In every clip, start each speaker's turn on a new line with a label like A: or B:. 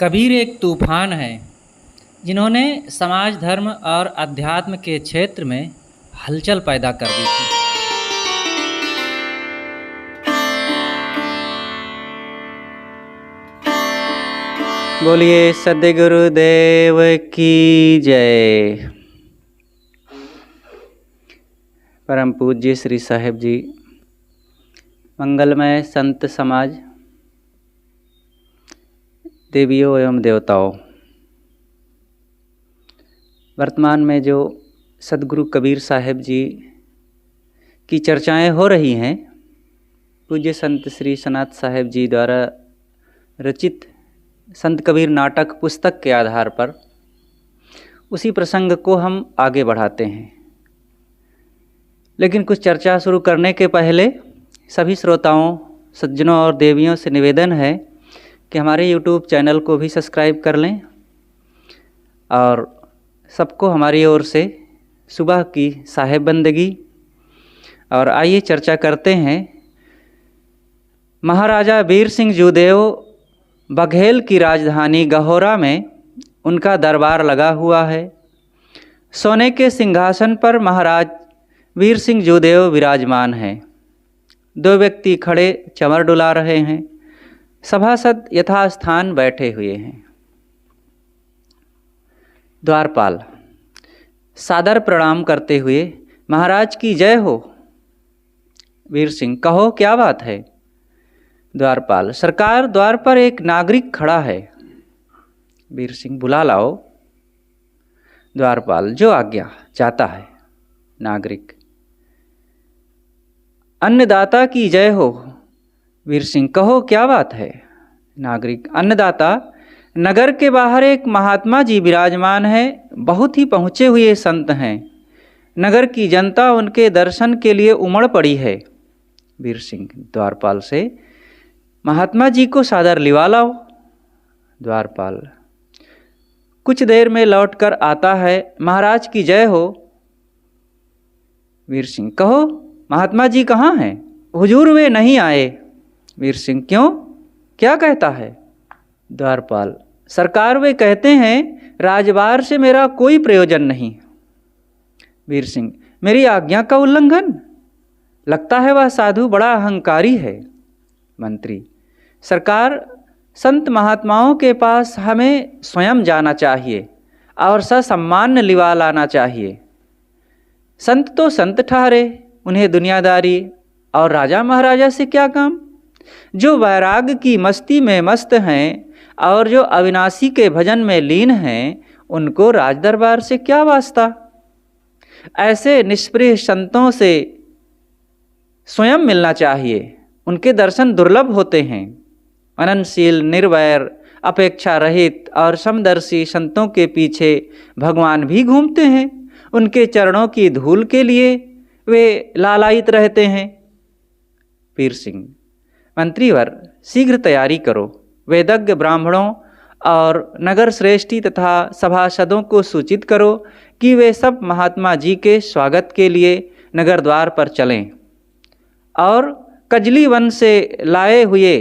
A: कबीर एक तूफान है जिन्होंने समाज, धर्म और अध्यात्म के क्षेत्र में हलचल पैदा कर दी थी।
B: बोलिए सद्गुरुदेव की जय। परम पूज्य श्री साहेब जी, मंगलमय संत समाज, देवियों एवं देवताओं, वर्तमान में जो सद्गुरु कबीर साहेब जी की चर्चाएं हो रही हैं, पूज्य संत श्री सनात साहेब जी द्वारा रचित संत कबीर नाटक पुस्तक के आधार पर उसी प्रसंग को हम आगे बढ़ाते हैं। लेकिन कुछ चर्चा शुरू करने के पहले सभी श्रोताओं, सज्जनों और देवियों से निवेदन है कि हमारे YouTube चैनल को भी सब्सक्राइब कर लें और सबको हमारी ओर से सुबह की साहेब बंदगी। और आइए चर्चा करते हैं। महाराजा वीर सिंह जूदेव बघेल की राजधानी गहोरा में उनका दरबार लगा हुआ है। सोने के सिंहासन पर महाराज वीर सिंह जूदेव विराजमान हैं। दो व्यक्ति खड़े चमर डुला रहे हैं। सभासद यथास्थान बैठे हुए हैं। द्वारपाल सादर प्रणाम करते हुए, महाराज की जय हो। वीर सिंह, कहो क्या बात है। द्वारपाल, सरकार, द्वार पर एक नागरिक खड़ा है। वीर सिंह, बुला लाओ। द्वारपाल, जो आज्ञा, जाता है। नागरिक, अन्नदाता की जय हो। वीर सिंह, कहो क्या बात है। नागरिक, अन्नदाता, नगर के बाहर एक महात्मा जी विराजमान है। बहुत ही पहुँचे हुए संत हैं। नगर की जनता उनके दर्शन के लिए उमड़ पड़ी है। वीर सिंह द्वारपाल से, महात्मा जी को सादर लिवा लाओ। द्वारपाल कुछ देर में लौटकर आता है। महाराज की जय हो। वीर सिंह, कहो महात्मा जी कहाँ हैं। हुजूर, वे नहीं आए। वीर सिंह, क्यों, क्या कहता है। द्वारपाल, सरकार, वे कहते हैं राजबार से मेरा कोई प्रयोजन नहीं। वीर सिंह, मेरी आज्ञा का उल्लंघन। लगता है वह साधु बड़ा अहंकारी है। मंत्री, सरकार, संत महात्माओं के पास हमें स्वयं जाना चाहिए और ससम्मान लिवा लाना चाहिए। संत तो संत ठहरे, उन्हें दुनियादारी और राजा महाराजा से क्या काम। जो वैराग की मस्ती में मस्त हैं और जो अविनाशी के भजन में लीन हैं, उनको राजदरबार से क्या वास्ता। ऐसे निष्प्रिय संतों से स्वयं मिलना चाहिए। उनके दर्शन दुर्लभ होते हैं। अननशील, निर्वैर, अपेक्षा रहित और समदर्शी संतों के पीछे भगवान भी घूमते हैं। उनके चरणों की धूल के लिए वे लालायित रहते हैं। वीर सिंह, मंत्रीवर, शीघ्र तैयारी करो। वेदज्ञ ब्राह्मणों और नगर श्रेष्ठी तथा सभासदों को सूचित करो कि वे सब महात्मा जी के स्वागत के लिए नगर द्वार पर चलें और कजली वन से लाए हुए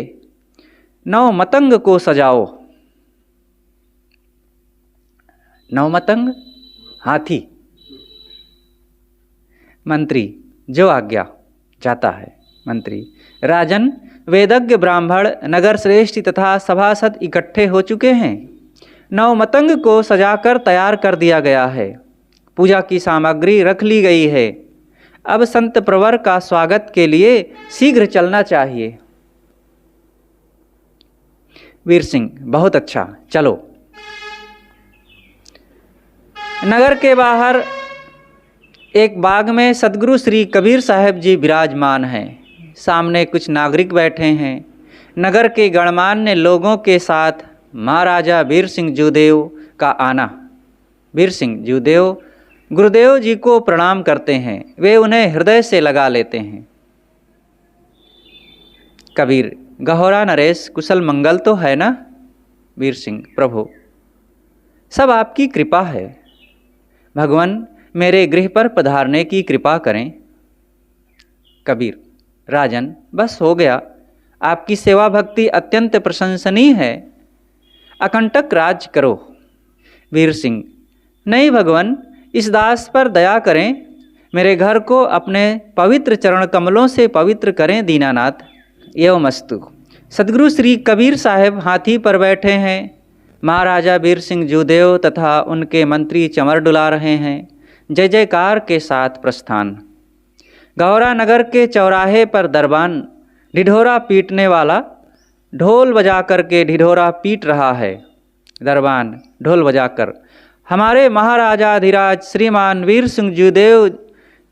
B: 9 मतंग को सजाओ। 9 मतंग, हाथी। मंत्री, जो आज्ञा, जाता है। मंत्री, राजन, वेदज्ञ ब्राह्मण, नगर श्रेष्ठ तथा सभासद इकट्ठे हो चुके हैं। 9 मतंग को सजाकर तैयार कर दिया गया है। पूजा की सामग्री रख ली गई है। अब संत प्रवर का स्वागत के लिए शीघ्र चलना चाहिए। वीर सिंह, बहुत अच्छा, चलो। नगर के बाहर एक बाग में सद्गुरु श्री कबीर साहेब जी विराजमान हैं। सामने कुछ नागरिक बैठे हैं। नगर के गणमान्य लोगों के साथ महाराजा वीर सिंह जूदेव का आना। वीर सिंह जूदेव गुरुदेव जी को प्रणाम करते हैं। वे उन्हें हृदय से लगा लेते हैं। कबीर, गहोरा नरेश, कुशल मंगल तो है ना। वीर सिंह, प्रभु, सब आपकी कृपा है। भगवान मेरे गृह पर पधारने की कृपा करें। कबीर, राजन, बस हो गया। आपकी सेवा भक्ति अत्यंत प्रशंसनीय है। अकंटक राज्य करो। वीर सिंह, नहीं भगवान, इस दास पर दया करें, मेरे घर को अपने पवित्र चरण कमलों से पवित्र करें दीनानाथ। एवमस्तु। सदगुरु श्री कबीर साहब हाथी पर बैठे हैं। महाराजा वीर सिंह जूदेव तथा उनके मंत्री चमर डुला रहे हैं। जय जयकार के साथ प्रस्थान। गौरा नगर के चौराहे पर दरबान ढिढोरा पीटने वाला ढोल बजा कर के ढिढोरा पीट रहा है। दरबान ढोल बजाकर, हमारे महाराजाधिराज श्रीमान वीर सिंह जूदेव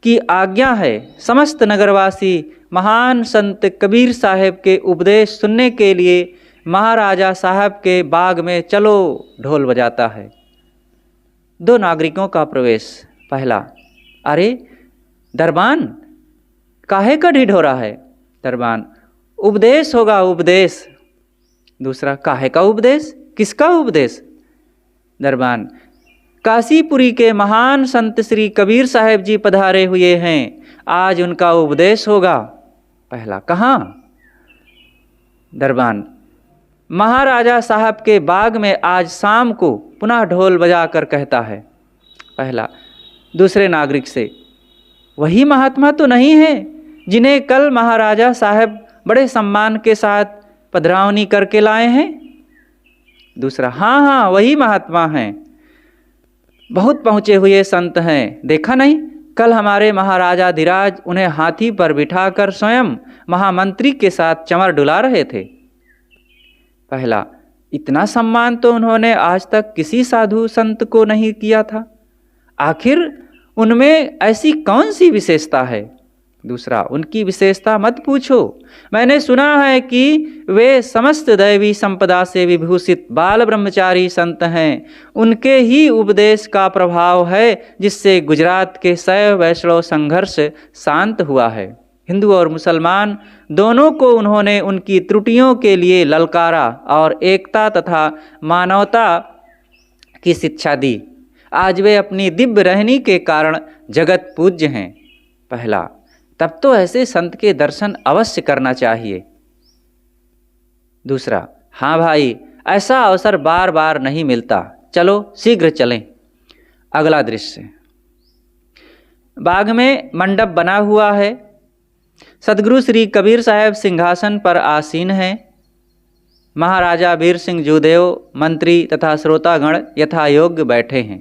B: की आज्ञा है, समस्त नगरवासी महान संत कबीर साहब के उपदेश सुनने के लिए महाराजा साहब के बाग में चलो। ढोल बजाता है। दो नागरिकों का प्रवेश। पहला, अरे दरबान, काहे का ढिढोरा है? दरबान, उपदेश होगा, उपदेश। दूसरा, काहे का उपदेश? किसका उपदेश? दरबान, काशीपुरी के महान संत श्री कबीर साहब जी पधारे हुए हैं, आज उनका उपदेश होगा। पहला, कहाँ? दरबान, महाराजा साहब के बाग में आज शाम को पुनः ढोल बजाकर कहता है। पहला। दूसरे नागरिक से, वही महात्मा तो नहीं है जिन्हें कल महाराजा साहब बड़े सम्मान के साथ पधरावनी करके लाए हैं? दूसरा, हाँ हाँ, वही महात्मा हैं, बहुत पहुँचे हुए संत हैं, देखा नहीं, कल हमारे महाराजाधिराज उन्हें हाथी पर बिठाकर स्वयं महामंत्री के साथ चमर डुला रहे थे। पहला, इतना सम्मान तो उन्होंने आज तक किसी साधु संत को नहीं किया था, आखिर उनमें ऐसी कौन सी विशेषता है? दूसरा, उनकी विशेषता मत पूछो, मैंने सुना है कि वे समस्त दैवी संपदा से विभूषित बाल ब्रह्मचारी संत हैं, उनके ही उपदेश का प्रभाव है जिससे गुजरात के शैव वैष्णव संघर्ष शांत हुआ है। हिंदू और मुसलमान दोनों को उन्होंने उनकी त्रुटियों के लिए ललकारा और एकता तथा मानवता की शिक्षा दी। आज वे अपनी दिव्य रहनी के कारण जगत पूज्य हैं। पहला, तब तो ऐसे संत के दर्शन अवश्य करना चाहिए। दूसरा, हाँ भाई, ऐसा अवसर बार बार नहीं मिलता, चलो शीघ्र चलें। अगला दृश्य, बाग में मंडप बना हुआ है, सदगुरु श्री कबीर साहब सिंहासन पर आसीन हैं। महाराजा वीर सिंह जूदेव, मंत्री तथा श्रोतागण यथा योग्य बैठे हैं।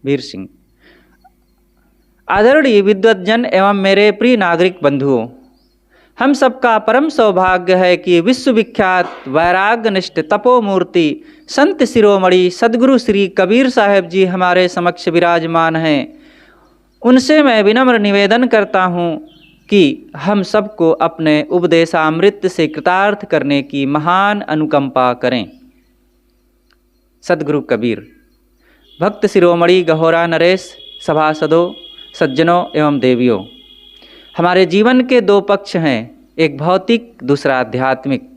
B: वीर सिंह, आदरणीय विद्वज्जन एवं मेरे प्रिय नागरिक बंधुओं, हम सबका परम सौभाग्य है कि विश्वविख्यात वैराग्यनिष्ठ तपोमूर्ति संत शिरोमणि सदगुरु श्री कबीर साहब जी हमारे समक्ष विराजमान हैं। उनसे मैं विनम्र निवेदन करता हूँ कि हम सबको अपने उपदेशामृत से कृतार्थ करने की महान अनुकंपा करें। सदगुरु कबीर। भक्त शिरोमणि गहोरा नरेश, सभासदों, सज्जनों एवं देवियों, हमारे जीवन के दो पक्ष हैं, एक भौतिक, दूसरा आध्यात्मिक।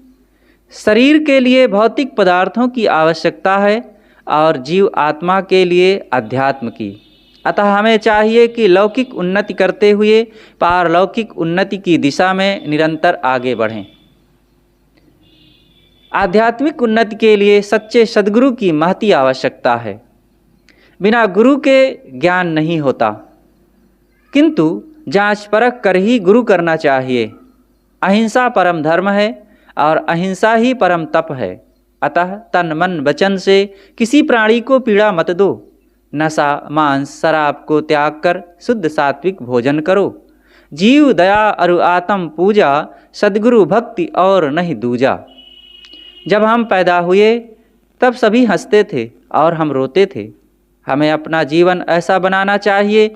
B: शरीर के लिए भौतिक पदार्थों की आवश्यकता है और जीव आत्मा के लिए अध्यात्म की। अतः हमें चाहिए कि लौकिक उन्नति करते हुए पारलौकिक उन्नति की दिशा में निरंतर आगे बढ़ें। आध्यात्मिक उन्नति के लिए सच्चे सद्गुरु की महती आवश्यकता है। बिना गुरु के ज्ञान नहीं होता, किंतु जांच परख कर ही गुरु करना चाहिए। अहिंसा परम धर्म है और अहिंसा ही परम तप है। अतः तन मन वचन से किसी प्राणी को पीड़ा मत दो। नशा, मांस, शराब को त्याग कर शुद्ध सात्विक भोजन करो। जीव दया अरु आत्म पूजा, सद्गुरु भक्ति और नहीं दूजा। जब हम पैदा हुए तब सभी हंसते थे और हम रोते थे। हमें अपना जीवन ऐसा बनाना चाहिए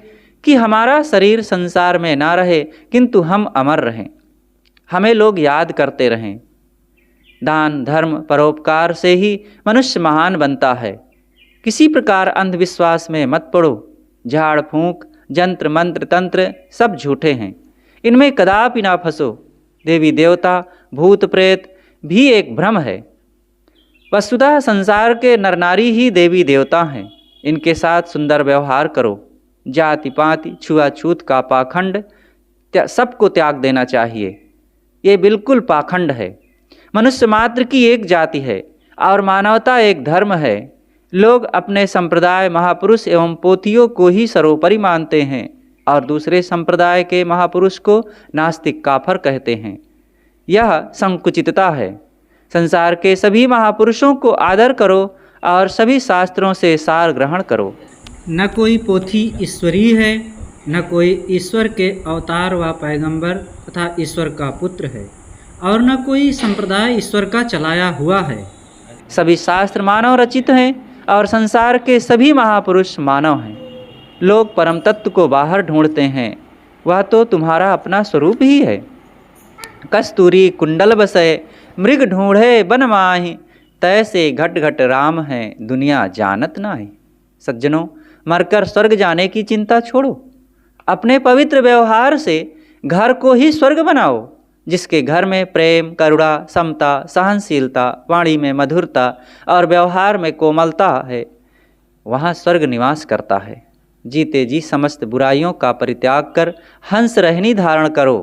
B: कि हमारा शरीर संसार में ना रहे किंतु हम अमर रहें, हमें लोग याद करते रहें। दान, धर्म, परोपकार से ही मनुष्य महान बनता है। किसी प्रकार अंधविश्वास में मत पड़ो। झाड़ फूंक, जंत्र मंत्र तंत्र सब झूठे हैं, इनमें कदापि ना फंसो। देवी देवता, भूत प्रेत भी एक भ्रम है। वस्तुतः संसार के नर नारी ही देवी देवता हैं। इनके साथ सुंदर व्यवहार करो। जाति पाति छुआछूत का पाखंड सबको त्याग देना चाहिए। ये बिल्कुल पाखंड है। मनुष्य मात्र की एक जाति है, और मानवता एक धर्म है। लोग अपने संप्रदाय महापुरुष एवं पोथियों को ही सर्वोपरि मानते हैं और दूसरे संप्रदाय के महापुरुष को नास्तिक काफर कहते हैं। यह संकुचितता है। संसार के सभी महापुरुषों को आदर करो और सभी शास्त्रों से सार ग्रहण करो।
A: न कोई पोथी ईश्वरीय है, न कोई ईश्वर के अवतार व पैगंबर तथा ईश्वर का पुत्र है, और न कोई संप्रदाय ईश्वर का चलाया हुआ है।
B: सभी शास्त्र मानव रचित हैं और संसार के सभी महापुरुष मानव हैं। लोग परम तत्व को बाहर ढूंढते हैं, वह तो तुम्हारा अपना स्वरूप ही है। कस्तूरी कुंडल बसय मृग ढूंढे बन माहि, तैसे घट घट राम है दुनिया जानत नाहि। सज्जनों, मरकर स्वर्ग जाने की चिंता छोड़ो। अपने पवित्र व्यवहार से घर को ही स्वर्ग बनाओ। जिसके घर में प्रेम, करुणा, समता, सहनशीलता, वाणी में मधुरता और व्यवहार में कोमलता है, वहाँ स्वर्ग निवास करता है। जीते जी समस्त बुराइयों का परित्याग कर हंस रहनी धारण करो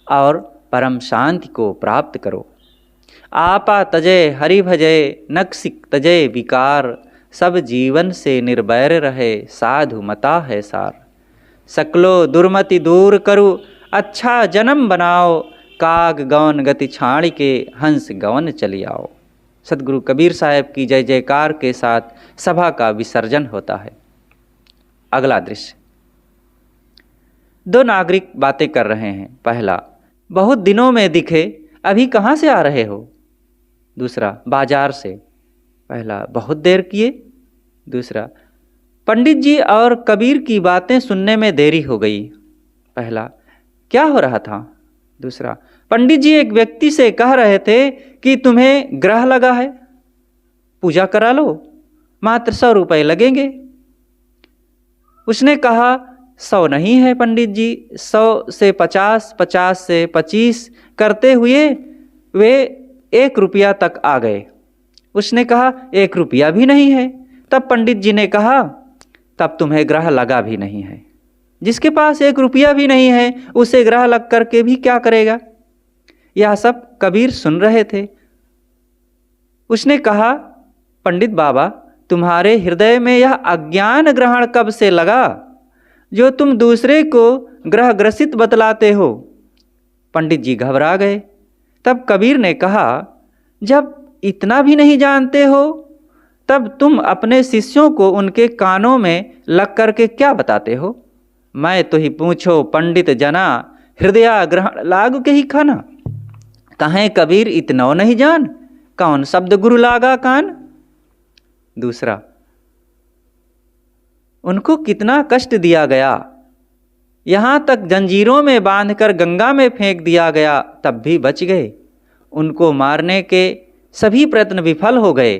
B: और परम शांति को प्राप्त करो। आपा तजय हरि भजय, नक्सिक तजय विकार, सब जीवन से निर्वैर रहे साधु मता है सार। सकलो दुर्मति दूर करु अच्छा जन्म बनाओ, काग गवन गति छाड़ के हंस गवन चली आओ। सदगुरु कबीर साहब की जय जयकार के साथ सभा का विसर्जन होता है। अगला दृश्य, दो नागरिक बातें कर रहे हैं। पहला, बहुत दिनों में दिखे, अभी कहाँ से आ रहे हो? दूसरा, बाजार से। पहला, बहुत देर किए। दूसरा, पंडित जी और कबीर की बातें सुनने में देरी हो गई। पहला, क्या हो रहा था? दूसरा, पंडित जी एक व्यक्ति से कह रहे थे कि तुम्हें ग्रह लगा है, पूजा करा लो, मात्र 100 रुपये लगेंगे। उसने कहा 100 नहीं है पंडित जी, 100 से 50, 50 से 25 करते हुए वे 1 रुपया तक आ गए। उसने कहा 1 रुपया भी नहीं है। तब पंडित जी ने कहा तब तुम्हें ग्रह लगा भी नहीं है। जिसके पास 1 रुपया भी नहीं है उसे ग्रह लग करके भी क्या करेगा? यह सब कबीर सुन रहे थे। उसने कहा, पंडित बाबा, तुम्हारे हृदय में यह अज्ञान ग्रहण कब से लगा जो तुम दूसरे को ग्रह ग्रसित बतलाते हो? पंडित जी घबरा गए। तब कबीर ने कहा, जब इतना भी नहीं जानते हो तब तुम अपने शिष्यों को उनके कानों में लग करके क्या बताते हो? मैं तो ही पूछो पंडित जना, हृदय ग्रहण लागू के ही खाना। कहें कबीर इतनो नहीं जान, कौन शब्द गुरु लागा कान। दूसरा, उनको कितना कष्ट दिया गया, यहाँ तक जंजीरों में बांधकर गंगा में फेंक दिया गया तब भी बच गए। उनको मारने के सभी प्रयत्न विफल हो गए।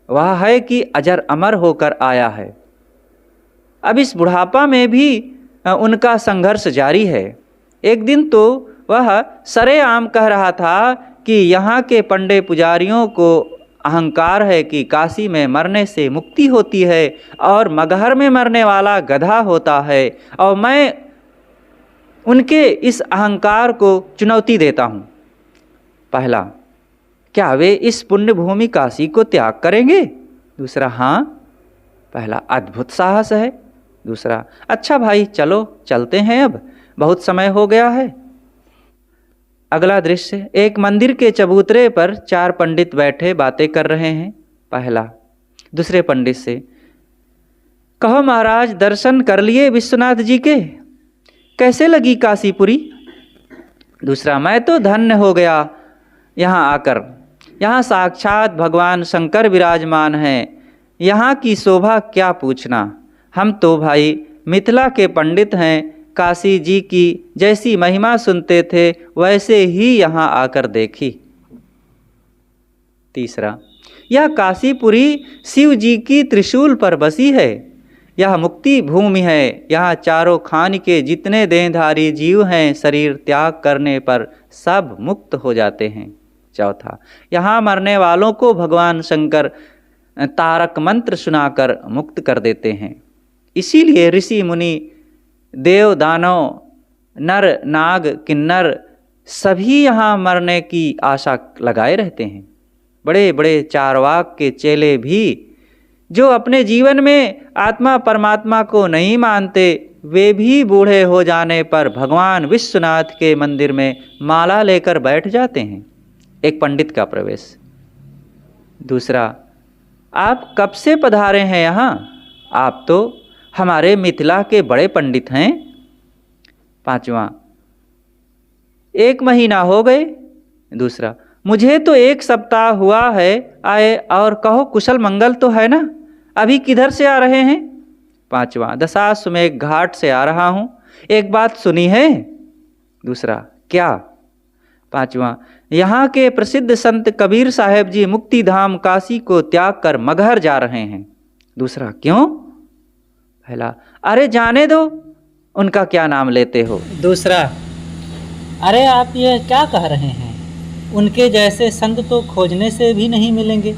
B: वह है कि अजर अमर होकर आया है। अब इस बुढ़ापा में भी उनका संघर्ष जारी है। एक दिन तो वह सरेआम कह रहा था कि यहाँ के पंडे पुजारियों को अहंकार है कि काशी में मरने से मुक्ति होती है और मगहर में मरने वाला गधा होता है, और मैं उनके इस अहंकार को चुनौती देता हूँ। पहला, क्या वे इस पुण्य भूमि काशी को त्याग करेंगे? दूसरा, हाँ। पहला, अद्भुत साहस है। दूसरा, अच्छा भाई चलो चलते हैं, अब बहुत समय हो गया है। अगला दृश्य, एक मंदिर के चबूतरे पर 4 पंडित बैठे बातें कर रहे हैं। पहला, दूसरे पंडित से, कहो महाराज, दर्शन कर लिए विश्वनाथ जी के? कैसे लगी काशीपुरी? दूसरा, मैं तो धन्य हो गया यहाँ आकर। यहाँ साक्षात भगवान शंकर विराजमान हैं। यहाँ की शोभा क्या पूछना। हम तो भाई मिथिला के पंडित हैं, काशी जी की जैसी महिमा सुनते थे वैसे ही यहाँ आकर देखी। तीसरा, यह काशीपुरी शिव जी की त्रिशूल पर बसी है। यह मुक्ति भूमि है। यहाँ चारों खान के जितने देहधारी जीव हैं, शरीर त्याग करने पर सब मुक्त हो जाते हैं। चौथा, यहाँ मरने वालों को भगवान शंकर तारक मंत्र सुनाकर मुक्त कर देते हैं। इसीलिए ऋषि मुनि, देव दानव, नर नाग किन्नर सभी यहाँ मरने की आशा लगाए रहते हैं। बड़े बड़े चारवाक के चेले भी जो अपने जीवन में आत्मा परमात्मा को नहीं मानते, वे भी बूढ़े हो जाने पर भगवान विश्वनाथ के मंदिर में माला लेकर बैठ जाते हैं। एक पंडित का प्रवेश। दूसरा, आप कब से पधारे हैं यहाँ? आप तो हमारे मिथिला के बड़े पंडित हैं। पांचवा, 1 महीना हो गए। दूसरा, मुझे तो 1 सप्ताह हुआ है आए, और कहो कुशल मंगल तो है ना? अभी किधर से आ रहे हैं? पांचवा, दशाश्वमेध घाट से आ रहा हूँ। एक बात सुनी है? दूसरा, क्या? पांचवा, यहाँ के प्रसिद्ध संत कबीर साहेब जी मुक्ति धाम काशी को त्याग कर मगहर जा रहे हैं। दूसरा, क्यों? पहला, अरे जाने दो, उनका क्या नाम लेते हो?
A: दूसरा, अरे आप ये क्या कह रहे हैं? उनके जैसे संत तो खोजने से भी नहीं मिलेंगे।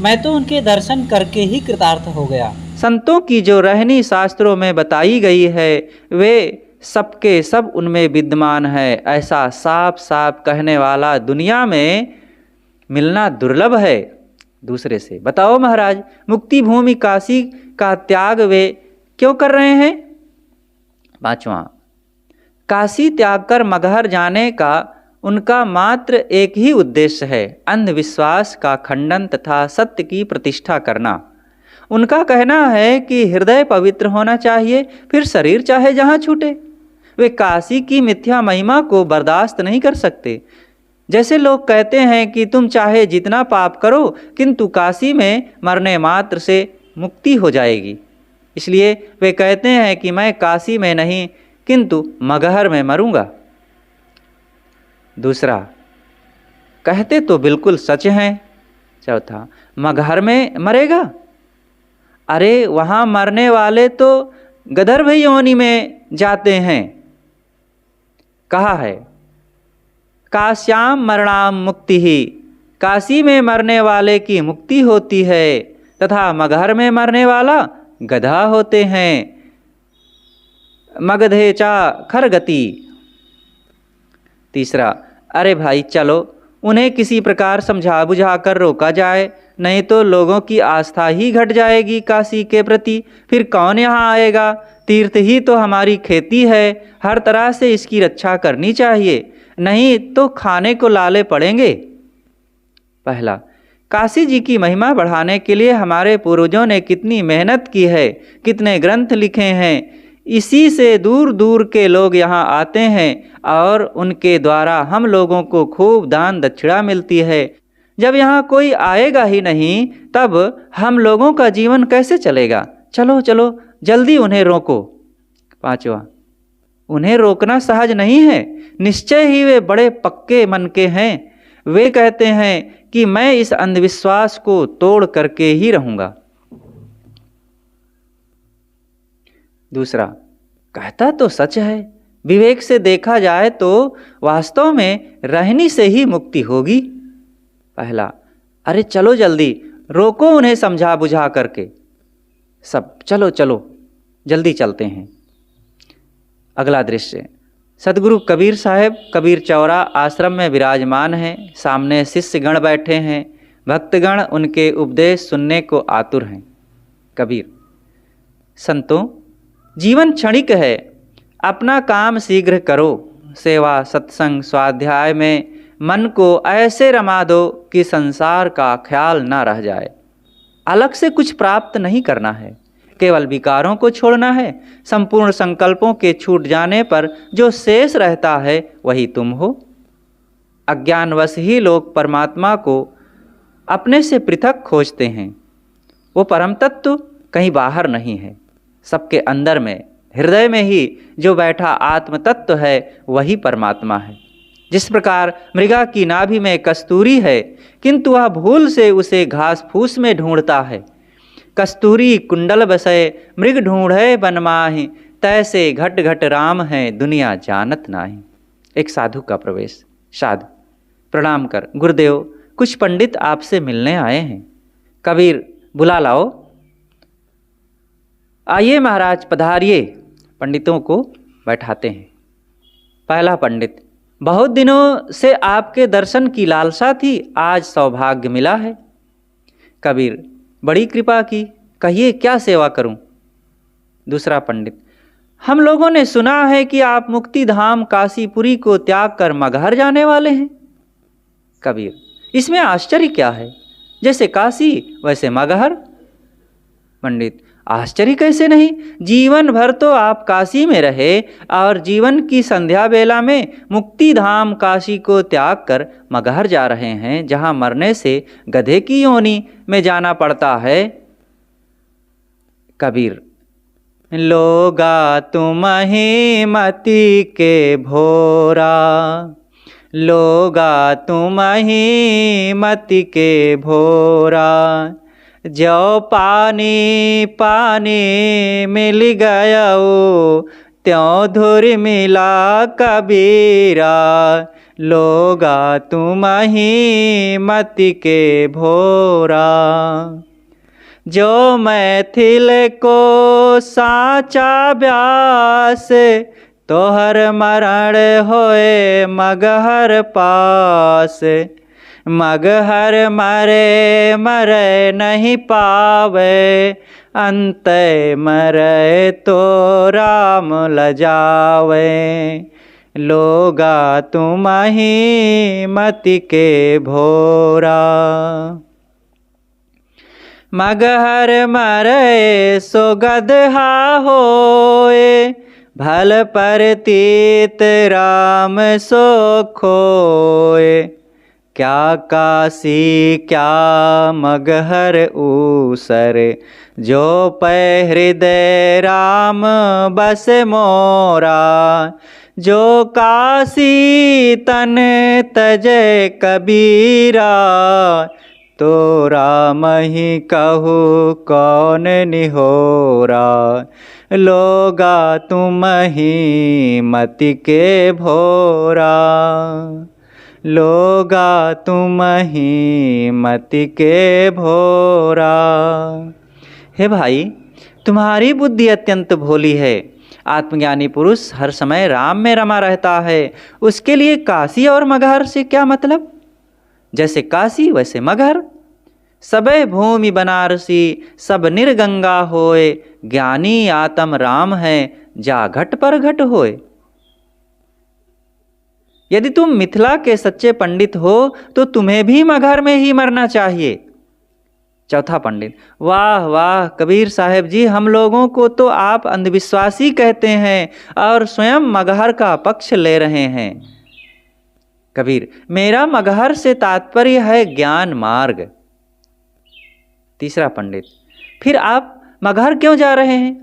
A: मैं तो उनके दर्शन करके ही कृतार्थ हो गया।
B: संतों की जो रहनी शास्त्रों में बताई गई है, वे सबके सब उनमें विद्यमान है। ऐसा साफ साफ कहने वाला दुनिया में मिलना दुर्लभ है। दूसरे से, बताओ महाराज, मुक्ति भूमि काशी का त्याग वे क्यों कर रहे हैं? पांचवा, काशी त्याग कर मगहर जाने का उनका मात्र एक ही उद्देश्य है, अंधविश्वास का खंडन तथा सत्य की प्रतिष्ठा करना। उनका कहना है कि हृदय पवित्र होना चाहिए, फिर शरीर चाहे जहाँ छूटे। वे काशी की मिथ्या महिमा को बर्दाश्त नहीं कर सकते। जैसे लोग कहते हैं कि तुम चाहे जितना पाप करो, किंतु काशी में मरने मात्र से मुक्ति हो जाएगी। इसलिए वे कहते हैं कि मैं काशी में नहीं किंतु मगहर में मरूंगा। दूसरा, कहते तो बिल्कुल सच हैं। चौथा, मगहर में मरेगा? अरे वहाँ मरने वाले तो गंधर्व योनि में जाते हैं। कहा है, काश्याम मरणाम मुक्ति ही, काशी में मरने वाले की मुक्ति होती है तथा मगहर में मरने वाला गधा होते हैं। मगधेचा खरगति। तीसरा, अरे भाई चलो, उन्हें किसी प्रकार समझा बुझा कर रोका जाए, नहीं तो लोगों की आस्था ही घट जाएगी काशी के प्रति। फिर कौन यहाँ आएगा? तीर्थ ही तो हमारी खेती है, हर तरह से इसकी रक्षा करनी चाहिए, नहीं तो खाने को लाले पड़ेंगे। पहला, काशी जी की महिमा बढ़ाने के लिए हमारे पूर्वजों ने कितनी मेहनत की है, कितने ग्रंथ लिखे हैं। इसी से दूर दूर के लोग यहाँ आते हैं और उनके द्वारा हम लोगों को खूब दान दक्षिणा मिलती है। जब यहाँ कोई आएगा ही नहीं, तब हम लोगों का जीवन कैसे चलेगा? चलो चलो, जल्दी उन्हें रोको। पांचवा, उन्हें रोकना सहज नहीं है, निश्चय ही वे बड़े पक्के मन के हैं। वे कहते हैं कि मैं इस अंधविश्वास को तोड़ करके ही रहूंगा। दूसरा, कहता तो सच है, विवेक से देखा जाए तो वास्तव में रहनी से ही मुक्ति होगी। पहला, अरे चलो जल्दी, रोको उन्हें समझा बुझा करके। सब चलो चलो, जल्दी चलते हैं। अगला दृश्य, सदगुरु कबीर साहब कबीर चौरा आश्रम में विराजमान हैं। सामने शिष्यगण बैठे हैं, भक्तगण उनके उपदेश सुनने को आतुर हैं। कबीर, संतों, जीवन क्षणिक है, अपना काम शीघ्र करो। सेवा सत्संग स्वाध्याय में मन को ऐसे रमा दो कि संसार का ख्याल न रह जाए। अलग से कुछ प्राप्त नहीं करना है, केवल विकारों को छोड़ना है। संपूर्ण संकल्पों के छूट जाने पर जो शेष रहता है वही तुम हो। अज्ञानवश ही लोग परमात्मा को अपने से पृथक खोजते हैं। वो परम तत्व कहीं बाहर नहीं है, सबके अंदर में, हृदय में ही जो बैठा आत्म तत्व है वही परमात्मा है। जिस प्रकार मृगा की नाभि में कस्तूरी है, किंतु वह भूल से उसे घास फूस में ढूंढता है। कस्तूरी कुंडल बसे मृग ढूंढे बन माहि, तैसे घट घट राम है दुनिया जानत नाही। एक साधु का प्रवेश। साधु, प्रणाम कर। गुरुदेव, कुछ पंडित आपसे मिलने आए हैं। कबीर, बुला लाओ। आइए महाराज, पधारिए। पंडितों को बैठाते हैं। पहला पंडित, बहुत दिनों से आपके दर्शन की लालसा थी, आज सौभाग्य मिला है। कबीर, बड़ी कृपा की, कहिए क्या सेवा करूं? दूसरा पंडित, हम लोगों ने सुना है कि आप मुक्ति धाम काशीपुरी को त्याग कर मगहर जाने वाले हैं। कबीर, इसमें आश्चर्य क्या है? जैसे काशी वैसे मगहर। पंडित, आश्चर्य कैसे नहीं, जीवन भर तो आप काशी में रहे और जीवन की संध्या बेला में मुक्ति धाम काशी को त्याग कर मगहर जा रहे हैं, जहां मरने से गधे की योनि में जाना पड़ता है। कबीर, लोगा तुम ही मति के भोरा, लोगा तुम ही मति के भोरा, जो पानी पानी मिल गयो त्यों धुर मिला कबीरा, लोगा तुम ही मति के भोरा। जो मैथिल को साचा व्यास, तोहर मरण होए मगहर पास, मगहर मरे मरे नहीं पावे, अंत मरे तो राम लजावे, लोगा तुम ही मति के भोरा। मगहर मरे सो गदहा होए, भल परतीत राम सो खोए, क्या काशी क्या मगहर ऊसर, जो पै हृदय राम बस मोरा, जो काशी तन तजय कबीरा, तो राम ही कहू कौन निहोरा, लोगा तुम ही मति के भोरा, लोगा तुम ही मति के भोरा। हे भाई, तुम्हारी बुद्धि अत्यंत भोली है। आत्मज्ञानी पुरुष हर समय राम में रमा रहता है, उसके लिए काशी और मगहर से क्या मतलब? जैसे काशी वैसे मगहर। सबे भूमि बनारसी, सब निर्गंगा होए, ज्ञानी आत्म राम है, जा घट पर घट होए। यदि तुम मिथिला के सच्चे पंडित हो तो तुम्हें भी मगहर में ही मरना चाहिए। चौथा पंडित, वाह वाह कबीर साहब जी, हम लोगों को तो आप अंधविश्वासी कहते हैं और स्वयं मगहर का पक्ष ले रहे हैं। कबीर, मेरा मगहर से तात्पर्य है ज्ञान मार्ग। तीसरा पंडित, फिर आप मगहर क्यों जा रहे हैं?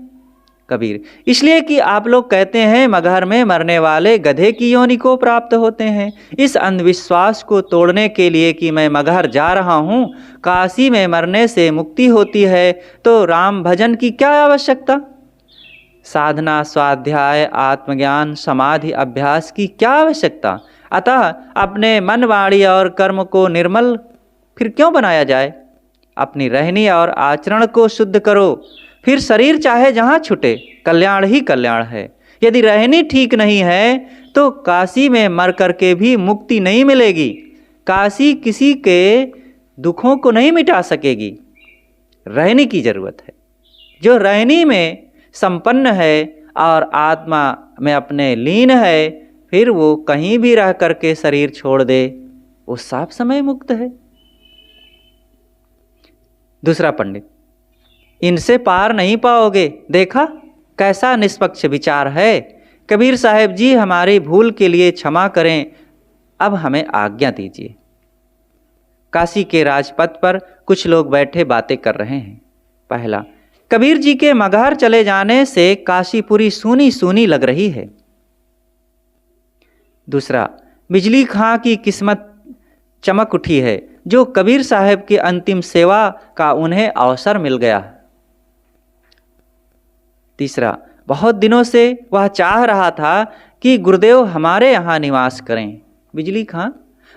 B: कबीर, इसलिए कि आप लोग कहते हैं मगहर में मरने वाले गधे की योनि को प्राप्त होते हैं। इस अंधविश्वास को तोड़ने के लिए कि मैं मगहर जा रहा हूँ, काशी में मरने से मुक्ति होती है, तो राम भजन की क्या आवश्यकता? साधना, स्वाध्याय, आत्मज्ञान, समाधि अभ्यास की क्या आवश्यकता? अतः अपने मन, वाणी और कर्म को निर्मल फिर क्यों बनाया जाए? अपनी रहनी और आचरण को शुद्ध करो, फिर शरीर चाहे जहाँ छूटे, कल्याण ही कल्याण है। यदि रहनी ठीक नहीं है तो काशी में मर करके भी मुक्ति नहीं मिलेगी। काशी किसी के दुखों को नहीं मिटा सकेगी। रहनी की जरूरत है। जो रहनी में संपन्न है और आत्मा में अपने लीन है, फिर वो कहीं भी रह करके शरीर छोड़ दे, वो साफ समय मुक्त है। दूसरा पंडित, इनसे पार नहीं पाओगे, देखा कैसा निष्पक्ष विचार है। कबीर साहब जी, हमारी भूल के लिए क्षमा करें, अब हमें आज्ञा दीजिए। काशी के राजपथ पर कुछ लोग बैठे बातें कर रहे हैं। पहला, कबीर जी के मगहर चले जाने से काशीपुरी सूनी सूनी लग रही है। दूसरा, बिजली खां की किस्मत चमक उठी है, जो कबीर साहब की अंतिम सेवा का उन्हें अवसर मिल गया। तीसरा, बहुत दिनों से वह चाह रहा था कि गुरुदेव हमारे यहाँ निवास करें। बिजली खां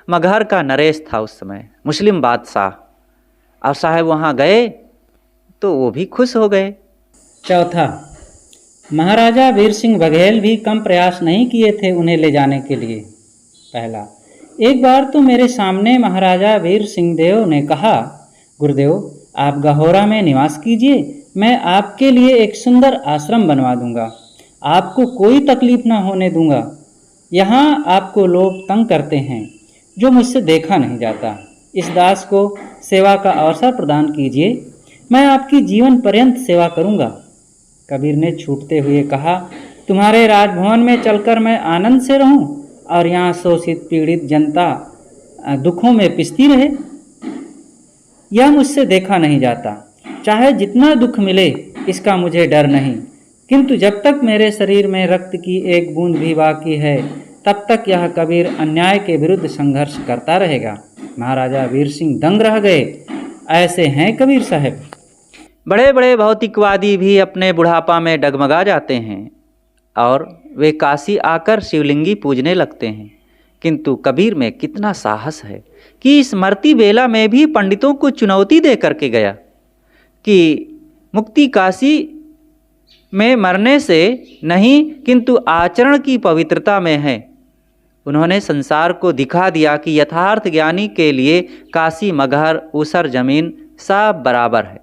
B: मगहर का नरेश था उस समय, मुस्लिम बादशाह, और साहब वहाँ गए तो वो भी खुश हो गए।
A: चौथा, महाराजा वीर सिंह बघेल भी कम प्रयास नहीं किए थे उन्हें ले जाने के लिए। पहला, एक बार तो मेरे सामने महाराजा वीर सिंह देव ने कहा, गुरुदेव आप गहोरा में निवास कीजिए, मैं आपके लिए एक सुंदर आश्रम बनवा दूंगा, आपको कोई तकलीफ ना होने दूंगा। यहाँ आपको लोग तंग करते हैं जो मुझसे देखा नहीं जाता। इस दास को सेवा का अवसर प्रदान कीजिए, मैं आपकी जीवन पर्यंत सेवा करूंगा। कबीर ने छूटते हुए कहा, तुम्हारे राजभवन में चलकर मैं आनंद से रहूं और यहाँ शोषित पीड़ित जनता दुखों में पिसती रहे? यह मुझसे देखा नहीं जाता। चाहे जितना दुख मिले इसका मुझे डर नहीं, किंतु जब तक मेरे शरीर में रक्त की एक बूंद भी बाकी है तब तक यह कबीर अन्याय के विरुद्ध संघर्ष करता रहेगा। महाराजा वीर सिंह दंग रह गए। ऐसे हैं कबीर साहब।
B: बड़े बड़े भौतिकवादी भी अपने बुढ़ापा में डगमगा जाते हैं और वे काशी आकर शिवलिंगी पूजने लगते हैं, किंतु कबीर में कितना साहस है कि इस मरती बेला में भी पंडितों को चुनौती दे करके गया कि मुक्ति काशी में मरने से नहीं किंतु आचरण की पवित्रता में है। उन्होंने संसार को दिखा दिया कि यथार्थ ज्ञानी के लिए काशी मगहर ऊसर जमीन सब बराबर है।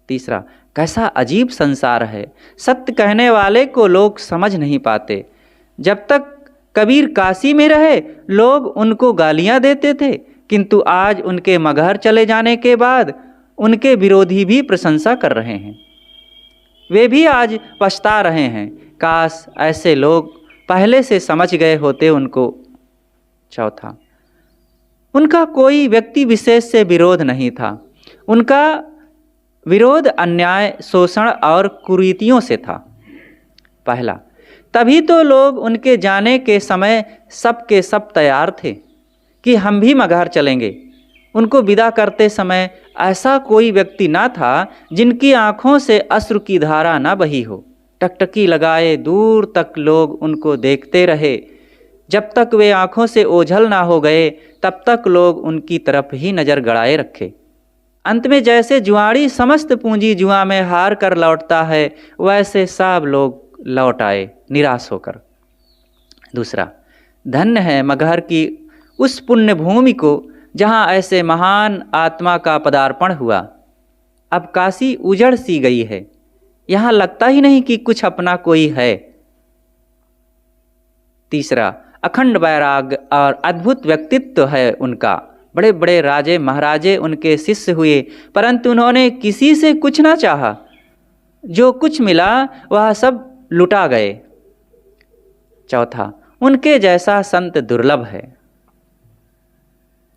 B: तीसरा, कैसा अजीब संसार है, सत्य कहने वाले को लोग समझ नहीं पाते। जब तक कबीर काशी में रहे लोग उनको गालियां देते थे, किंतु आज उनके मगहर चले जाने के बाद उनके विरोधी भी प्रशंसा कर रहे हैं। वे भी आज पछता रहे हैं, काश ऐसे लोग पहले से समझ गए होते उनको। चौथा, उनका कोई व्यक्ति विशेष से विरोध नहीं था, उनका विरोध अन्याय शोषण और कुरीतियों से था। पहला, तभी तो लोग उनके जाने के समय सब के सब तैयार थे कि हम भी मगहर चलेंगे। उनको विदा करते समय ऐसा कोई व्यक्ति ना था जिनकी आंखों से अश्रु की धारा ना बही हो। टकटकी लगाए दूर तक लोग उनको देखते रहे। जब तक वे आंखों से ओझल ना हो गए तब तक लोग उनकी तरफ ही नज़र गड़ाए रखे। अंत में जैसे जुआड़ी समस्त पूंजी जुआ में हार कर लौटता है, वैसे सब लोग लौट आए निराश होकर। दूसरा, धन्य है मगहर की उस पुण्य भूमि को जहाँ ऐसे महान आत्मा का पदार्पण हुआ। अब काशी उजड़ सी गई है, यहाँ लगता ही नहीं कि कुछ अपना कोई है। तीसरा, अखंड वैराग्य और अद्भुत व्यक्तित्व है उनका। बड़े बड़े राजे महाराजे उनके शिष्य हुए, परंतु उन्होंने किसी से कुछ ना चाहा। जो कुछ मिला वह सब लुटा गए। चौथा, उनके जैसा संत दुर्लभ है।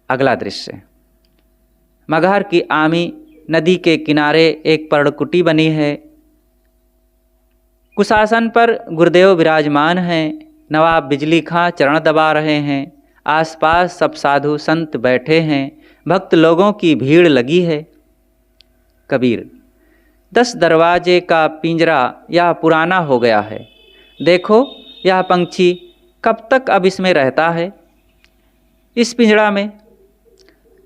B: अगला दृश्य, मगहर की आमी नदी के किनारे एक पर्णकुटी बनी है। कुशासन पर गुरुदेव विराजमान हैं। नवाब बिजली खां चरण दबा रहे हैं। आसपास सब साधु संत बैठे हैं। भक्त लोगों की भीड़ लगी है। कबीर, 10 दरवाजे का पिंजरा यह पुराना हो गया है। देखो यह पंछी कब तक अब इसमें रहता है। इस पिंजरा में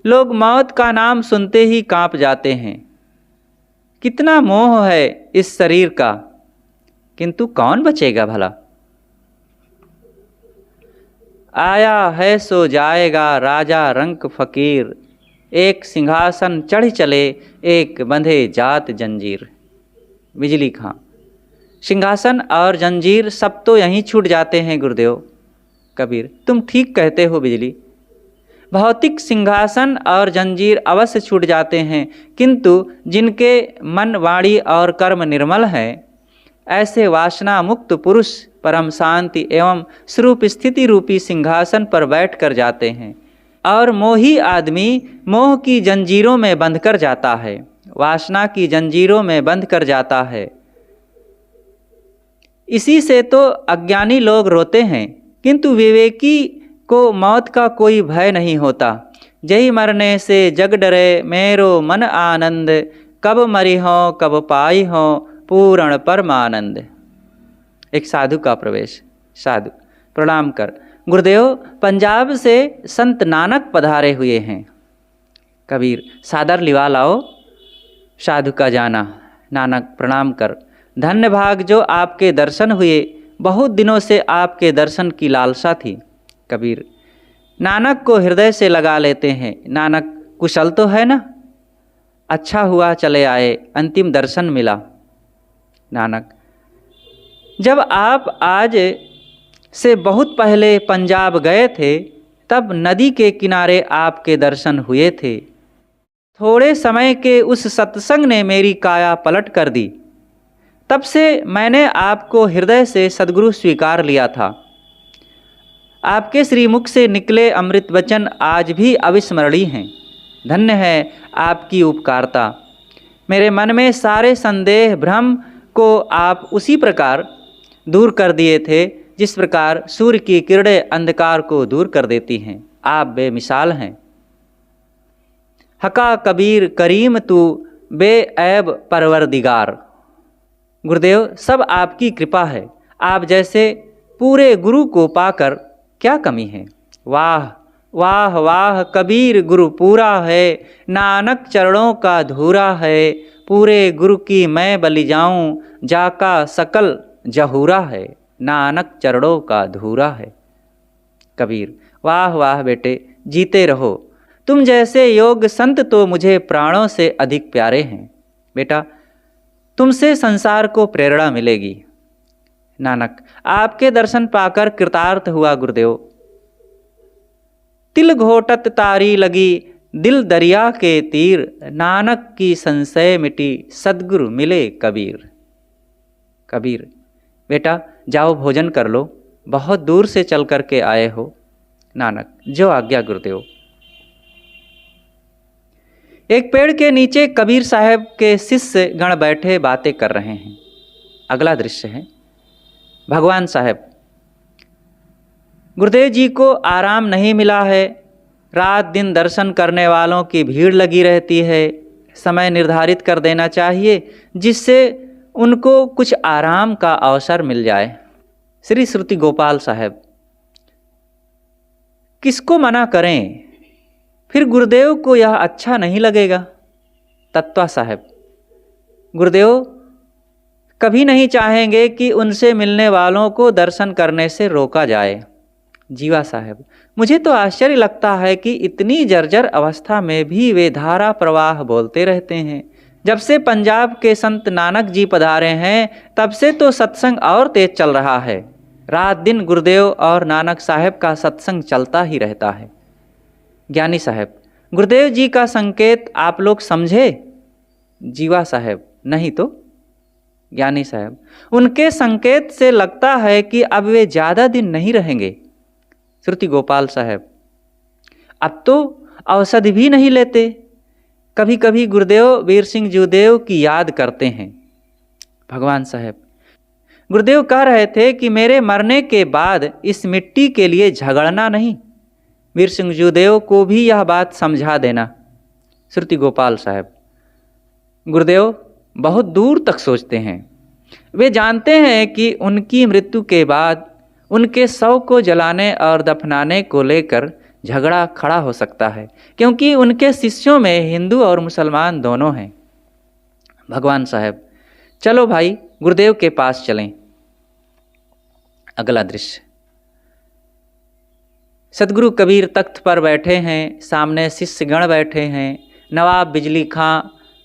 B: लोग मौत का नाम सुनते ही कांप जाते हैं। कितना मोह है इस शरीर का, किंतु कौन बचेगा भला। आया है सो जाएगा राजा रंक फकीर, एक सिंहासन चढ़ चले एक बंधे जात जंजीर। बिजली खां, सिंहासन और जंजीर सब तो यहीं छूट जाते हैं गुरुदेव। कबीर, तुम ठीक कहते हो बिजली। भौतिक सिंहासन और जंजीर अवश्य छूट जाते हैं, किंतु जिनके मन वाणी और कर्म निर्मल हैं, ऐसे वासना मुक्त पुरुष परम शांति एवं स्वरूप स्थिति रूपी सिंहासन पर बैठ कर जाते हैं। और मोही आदमी मोह की जंजीरों में बंध कर जाता है, वासना की जंजीरों में बंध कर जाता है। इसी से तो अज्ञानी लोग रोते हैं, किंतु विवेकी को मौत का कोई भय नहीं होता। जय मरने से जग डरे मेरो मन आनंद, कब मरी हो कब पाई हो पूर्ण परमानंद। एक साधु का प्रवेश। साधु, प्रणाम कर। गुरुदेव, पंजाब से संत नानक पधारे हुए हैं। कबीर, सादर लिवा लाओ। साधु का जाना। नानक, प्रणाम कर। धन्य भाग जो आपके दर्शन हुए, बहुत दिनों से आपके दर्शन की लालसा थी। कबीर, नानक को हृदय से लगा लेते हैं। नानक कुशल तो है ना? अच्छा हुआ चले आए, अंतिम दर्शन मिला। नानक, जब आप आज से बहुत पहले पंजाब गए थे तब नदी के किनारे आपके दर्शन हुए थे। थोड़े समय के उस सत्संग ने मेरी काया पलट कर दी। तब से मैंने आपको हृदय से सद्गुरु स्वीकार लिया था। आपके श्रीमुख से निकले अमृत वचन आज भी अविस्मरणीय हैं। धन्य है आपकी उपकारता। मेरे मन में सारे संदेह भ्रम को आप उसी प्रकार दूर कर दिए थे जिस प्रकार सूर्य की किरणें अंधकार को दूर कर देती हैं। आप बेमिसाल हैं। हका कबीर करीम तू बेऐब परवरदिगार। गुरुदेव, सब आपकी कृपा है। आप जैसे पूरे गुरु को पाकर क्या कमी है। वाह वाह वाह, कबीर गुरु पूरा है, नानक चरणों का धूरा है। पूरे गुरु की मैं बलि जाऊं, जाका सकल जहूरा है। नानक चरणों का धूरा है। कबीर, वाह वाह बेटे, जीते रहो। तुम जैसे योग संत तो मुझे प्राणों से अधिक प्यारे हैं। बेटा, तुमसे संसार को प्रेरणा मिलेगी। नानक, आपके दर्शन पाकर कृतार्थ हुआ गुरुदेव। तिल घोटत तारी लगी दिल दरिया के तीर, नानक की संशय मिटी सद्गुरु मिले कबीर। कबीर, बेटा जाओ भोजन कर लो, बहुत दूर से चल कर के आए हो। नानक, जो आज्ञा गुरुदेव। एक पेड़ के नीचे कबीर साहब के शिष्य गण बैठे बातें कर रहे हैं। अगला दृश्य है भगवान साहब। गुरुदेव जी को आराम नहीं मिला है। रात दिन दर्शन करने वालों की भीड़ लगी रहती है। समय निर्धारित कर देना चाहिए जिससे उनको कुछ आराम का अवसर मिल जाए। श्री श्रुति गोपाल साहब, किसको मना करें, फिर गुरुदेव को यह अच्छा नहीं लगेगा। तत्वा साहब, गुरुदेव कभी नहीं चाहेंगे कि उनसे मिलने वालों को दर्शन करने से रोका जाए। जीवा साहब, मुझे तो आश्चर्य लगता है कि इतनी जर्जर अवस्था में भी वे धारा प्रवाह बोलते रहते हैं। जब से पंजाब के संत नानक जी पधारे हैं तब से तो सत्संग और तेज चल रहा है। रात दिन गुरुदेव और नानक साहब का सत्संग चलता ही रहता है। ज्ञानी साहब, गुरुदेव जी का संकेत आप लोग समझे। जीवा साहब, नहीं तो। ज्ञानी साहब, उनके संकेत से लगता है कि अब वे ज़्यादा दिन नहीं रहेंगे। श्रुति गोपाल साहब, अब तो औषधि भी नहीं लेते। कभी कभी गुरुदेव वीर सिंह जूदेव की याद करते हैं। भगवान साहब, गुरुदेव कह रहे थे कि मेरे मरने के बाद इस मिट्टी के लिए झगड़ना नहीं। वीर सिंह जूदेव को भी यह बात समझा देना। श्रुति गोपाल साहब, गुरुदेव बहुत दूर तक सोचते हैं। वे जानते हैं कि उनकी मृत्यु के बाद उनके शव को जलाने और दफनाने को लेकर झगड़ा खड़ा हो सकता है, क्योंकि उनके शिष्यों में हिंदू और मुसलमान दोनों हैं। भगवान साहब, चलो भाई गुरुदेव के पास चलें। अगला दृश्य, सदगुरु कबीर तख्त पर बैठे हैं, सामने शिष्यगण बैठे हैं। नवाब बिजली खां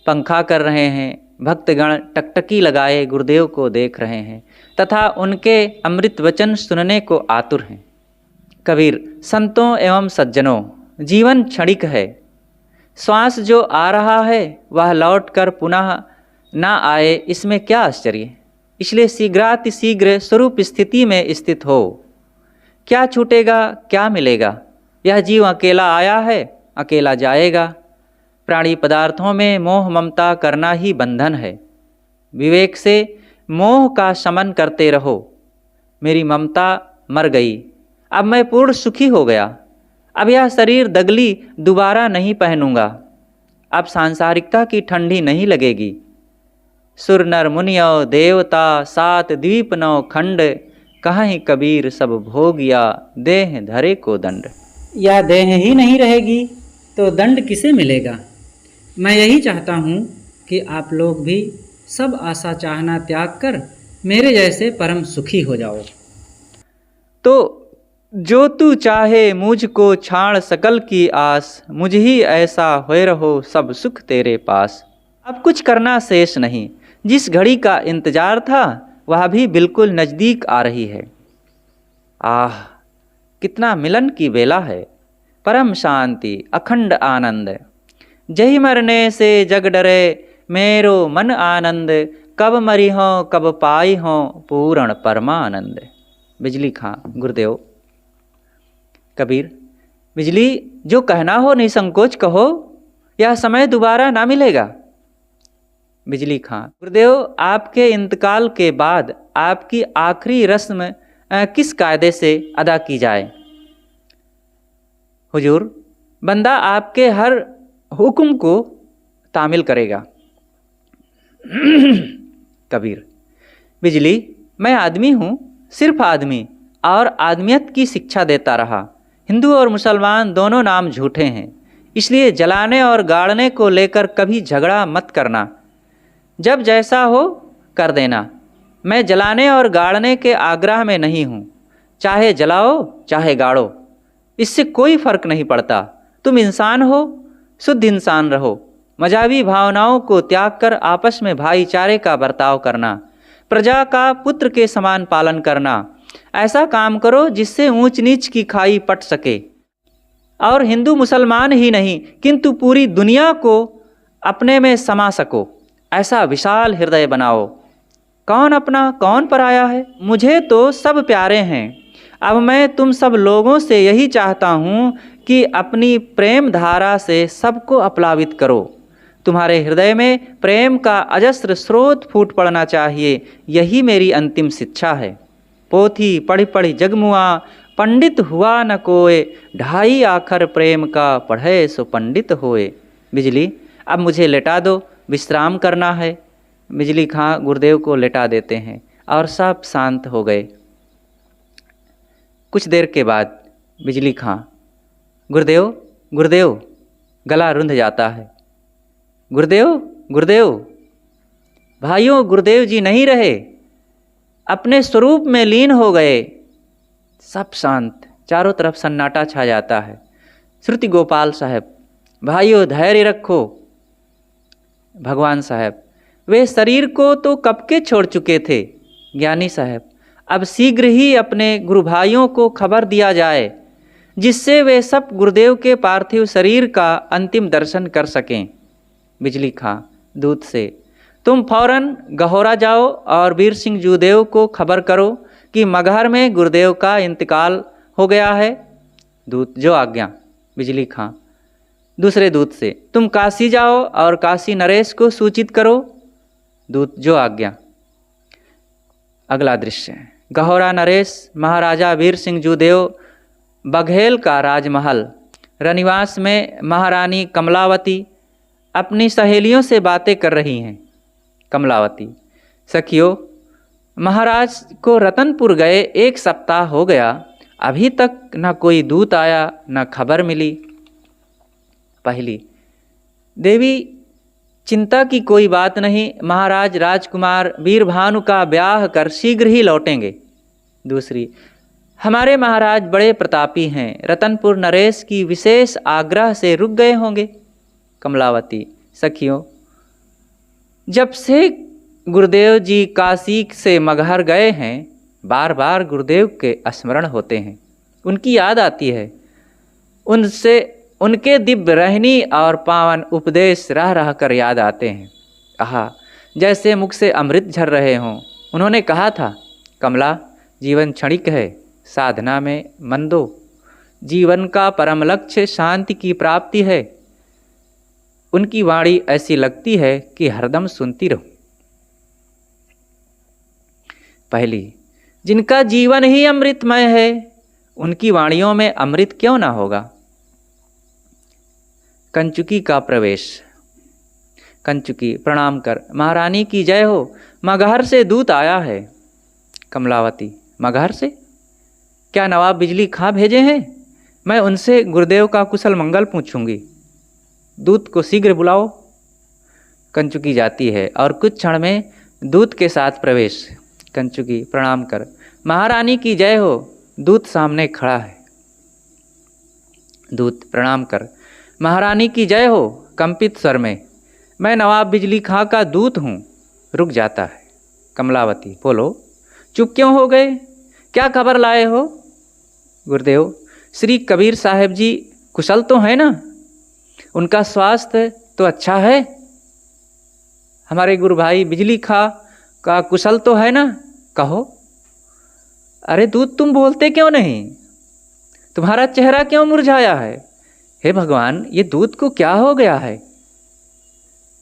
B: पंखा कर रहे हैं। भक्तगण टकटकी लगाए गुरुदेव को देख रहे हैं तथा उनके अमृत वचन सुनने को आतुर हैं। कबीर, संतों एवं सज्जनों, जीवन क्षणिक है। श्वास जो आ रहा है वह लौट कर पुनः ना आए, इसमें क्या आश्चर्य। इसलिए शीघ्रातिशीघ्र स्वरूप स्थिति में स्थित हो। क्या छूटेगा, क्या मिलेगा। यह जीव अकेला आया है, अकेला जाएगा। प्राणी पदार्थों में मोह ममता करना ही बंधन है। विवेक से मोह का शमन करते रहो। मेरी ममता मर गई, अब मैं पूर्ण सुखी हो गया। अब यह शरीर दगली दोबारा नहीं पहनूंगा। अब सांसारिकता की ठंडी नहीं लगेगी। सुर नर मुनियो देवता सात द्वीप नौ खंड, कहीं कबीर सब भोगिया देह धरे को दंड।
A: या देह ही नहीं रहेगी तो दंड किसे मिलेगा। मैं यही चाहता हूँ कि आप लोग भी सब आशा चाहना त्याग कर मेरे जैसे परम सुखी हो जाओ।
B: तो जो तू चाहे मुझको छाड़ सकल की आस, मुझ ही ऐसा होए रहो सब सुख तेरे पास। अब कुछ करना शेष नहीं, जिस घड़ी का इंतजार था वह भी बिल्कुल नज़दीक आ रही है। आह, कितना मिलन की बेला है, परम शांति अखंड आनंद। जही मरने से जग डरे मेरो मन आनंद, कब मरी हो कब पाई हो पूर्ण परमानंद। बिजली खां गुरुदेव। कबीर, बिजली, जो कहना हो निसंकोच कहो, यह समय दोबारा ना मिलेगा। बिजली खां, गुरुदेव, आपके इंतकाल के बाद आपकी आखिरी रस्म किस कायदे से अदा की जाए? हुजूर, बंदा आपके हर हुक्म को तामील करेगा। कबीर, बिजली, मैं आदमी हूँ, सिर्फ आदमी, और आदमियत की शिक्षा देता रहा। हिंदू और मुसलमान दोनों नाम झूठे हैं, इसलिए जलाने और गाड़ने को लेकर कभी झगड़ा मत करना। जब जैसा हो कर देना। मैं जलाने और गाड़ने के आग्रह में नहीं हूँ। चाहे जलाओ चाहे गाड़ो, इससे कोई फर्क नहीं पड़ता। तुम इंसान हो, शुद्ध इंसान रहो। मजावी भावनाओं को त्याग कर आपस में भाईचारे का बर्ताव करना, प्रजा का पुत्र के समान पालन करना। ऐसा काम करो जिससे ऊंच नीच की खाई पट सके, और हिंदू मुसलमान ही नहीं किंतु पूरी दुनिया को अपने में समा सको। ऐसा विशाल हृदय बनाओ। कौन अपना कौन पराया है? मुझे तो सब प्यारे हैं। अब मैं तुम सब लोगों से यही चाहता हूँ कि अपनी प्रेम धारा से सबको अपलावित करो। तुम्हारे हृदय में प्रेम का अजस्र स्रोत फूट पड़ना चाहिए, यही मेरी अंतिम शिक्षा है। पोथी पढ़ी पढ़ी जगमुआ, पंडित हुआ न कोय, ढाई आखर प्रेम का पढ़े सो पंडित होए। बिजली, अब मुझे लेटा दो, विश्राम करना है। बिजली खां गुरुदेव को लेटा देते हैं और सब शांत हो गए। कुछ देर के बाद बिजली खां, गुरुदेव गुरुदेव, गला रुंध जाता है। गुरुदेव गुरुदेव। भाइयों, गुरुदेव जी नहीं रहे, अपने स्वरूप में लीन हो गए। सब शांत, चारों तरफ सन्नाटा छा जाता है। श्रुति गोपाल साहब, भाइयों धैर्य रखो। भगवान साहब, वे शरीर को तो कब के छोड़ चुके थे। ज्ञानी साहब, अब शीघ्र ही अपने गुरु भाइयों को खबर दिया जाए, जिससे वे सब गुरुदेव के पार्थिव शरीर का अंतिम दर्शन कर सकें। बिजली खां दूत से, तुम फौरन गहोरा जाओ और वीर सिंह जूदेव को खबर करो कि मगहर में गुरुदेव का इंतकाल हो गया है। दूत, जो आज्ञा। बिजली खां दूसरे दूत से, तुम काशी जाओ और काशी नरेश को सूचित करो। दूत, जो आज्ञा। अगला दृश्य, गहोरा नरेश, महाराजा वीर सिंह जूदेव, बघेल का राजमहल, रनिवास में महारानी कमलावती अपनी सहेलियों से बातें कर रही हैं। कमलावती, सखियों, महाराज को रतनपुर गए 1 सप्ताह हो गया, अभी तक न कोई दूत आया न खबर मिली। पहली, देवी चिंता की कोई बात नहीं, महाराज राजकुमार वीरभानु का ब्याह कर शीघ्र ही लौटेंगे। दूसरी, हमारे महाराज बड़े प्रतापी हैं, रतनपुर नरेश की विशेष आग्रह से रुक गए होंगे। कमलावती, सखियों, जब से गुरुदेव जी काशी से मगहर गए हैं, बार बार गुरुदेव के स्मरण होते हैं, उनकी याद आती है। उनसे उनके दिव्य रहनी और पावन उपदेश रह रह कर याद आते हैं। आहा, जैसे मुख से अमृत झर रहे हों। उन्होंने कहा था, कमला, जीवन क्षणिक है, साधना में मन दो। जीवन का परम लक्ष्य शांति की प्राप्ति है। उनकी वाणी ऐसी लगती है कि हरदम सुनती रहो। पहली, जिनका जीवन ही अमृतमय है, उनकी वाणियों में अमृत क्यों ना होगा। कंचुकी का प्रवेश। कंचुकी, प्रणाम कर, महारानी की जय हो, मगहर से दूत आया है। कमलावती, मगहर से? क्या नवाब बिजली खां भेजे हैं? मैं उनसे गुरुदेव का कुशल मंगल पूछूंगी। दूत को शीघ्र बुलाओ। कंचुकी जाती है और कुछ क्षण में दूत के साथ प्रवेश। कंचुकी, प्रणाम कर, महारानी की जय हो, दूत सामने खड़ा है। दूत प्रणाम कर, महारानी की जय हो। कंपित स्वर में, मैं नवाब बिजली खां का दूत हूँ। रुक जाता है। कमलावती, बोलो, चुप क्यों हो गए? क्या खबर लाए हो? गुरुदेव, श्री कबीर साहब जी कुशल तो है ना? उनका स्वास्थ्य तो अच्छा है? हमारे गुरु भाई बिजली खां का कुशल तो है ना? कहो। अरे दूत, तुम बोलते क्यों नहीं? तुम्हारा चेहरा क्यों मुरझाया है? हे भगवान, ये दूत को क्या हो गया है?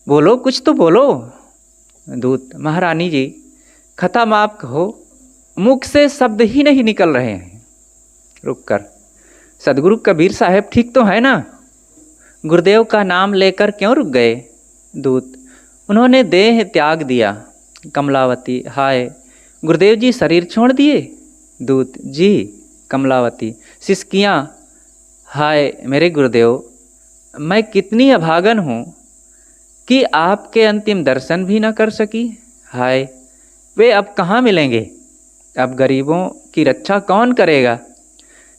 B: बोलो, कुछ तो बोलो। दूत, महारानी जी, खता माफ कहो, मुख से शब्द ही नहीं निकल रहे हैं। रुक कर, सदगुरु कबीर साहब ठीक तो है ना? गुरुदेव का नाम लेकर क्यों रुक गए? दूत, उन्होंने देह त्याग दिया। कमलावती, हाय, गुरुदेव जी शरीर छोड़ दिए? दूत, जी। कमलावती, सिसकियाँ, हाय मेरे गुरुदेव, मैं कितनी अभागन हूँ कि आपके अंतिम दर्शन भी न कर सकी। हाय, वे अब कहाँ मिलेंगे? अब गरीबों की रक्षा कौन करेगा?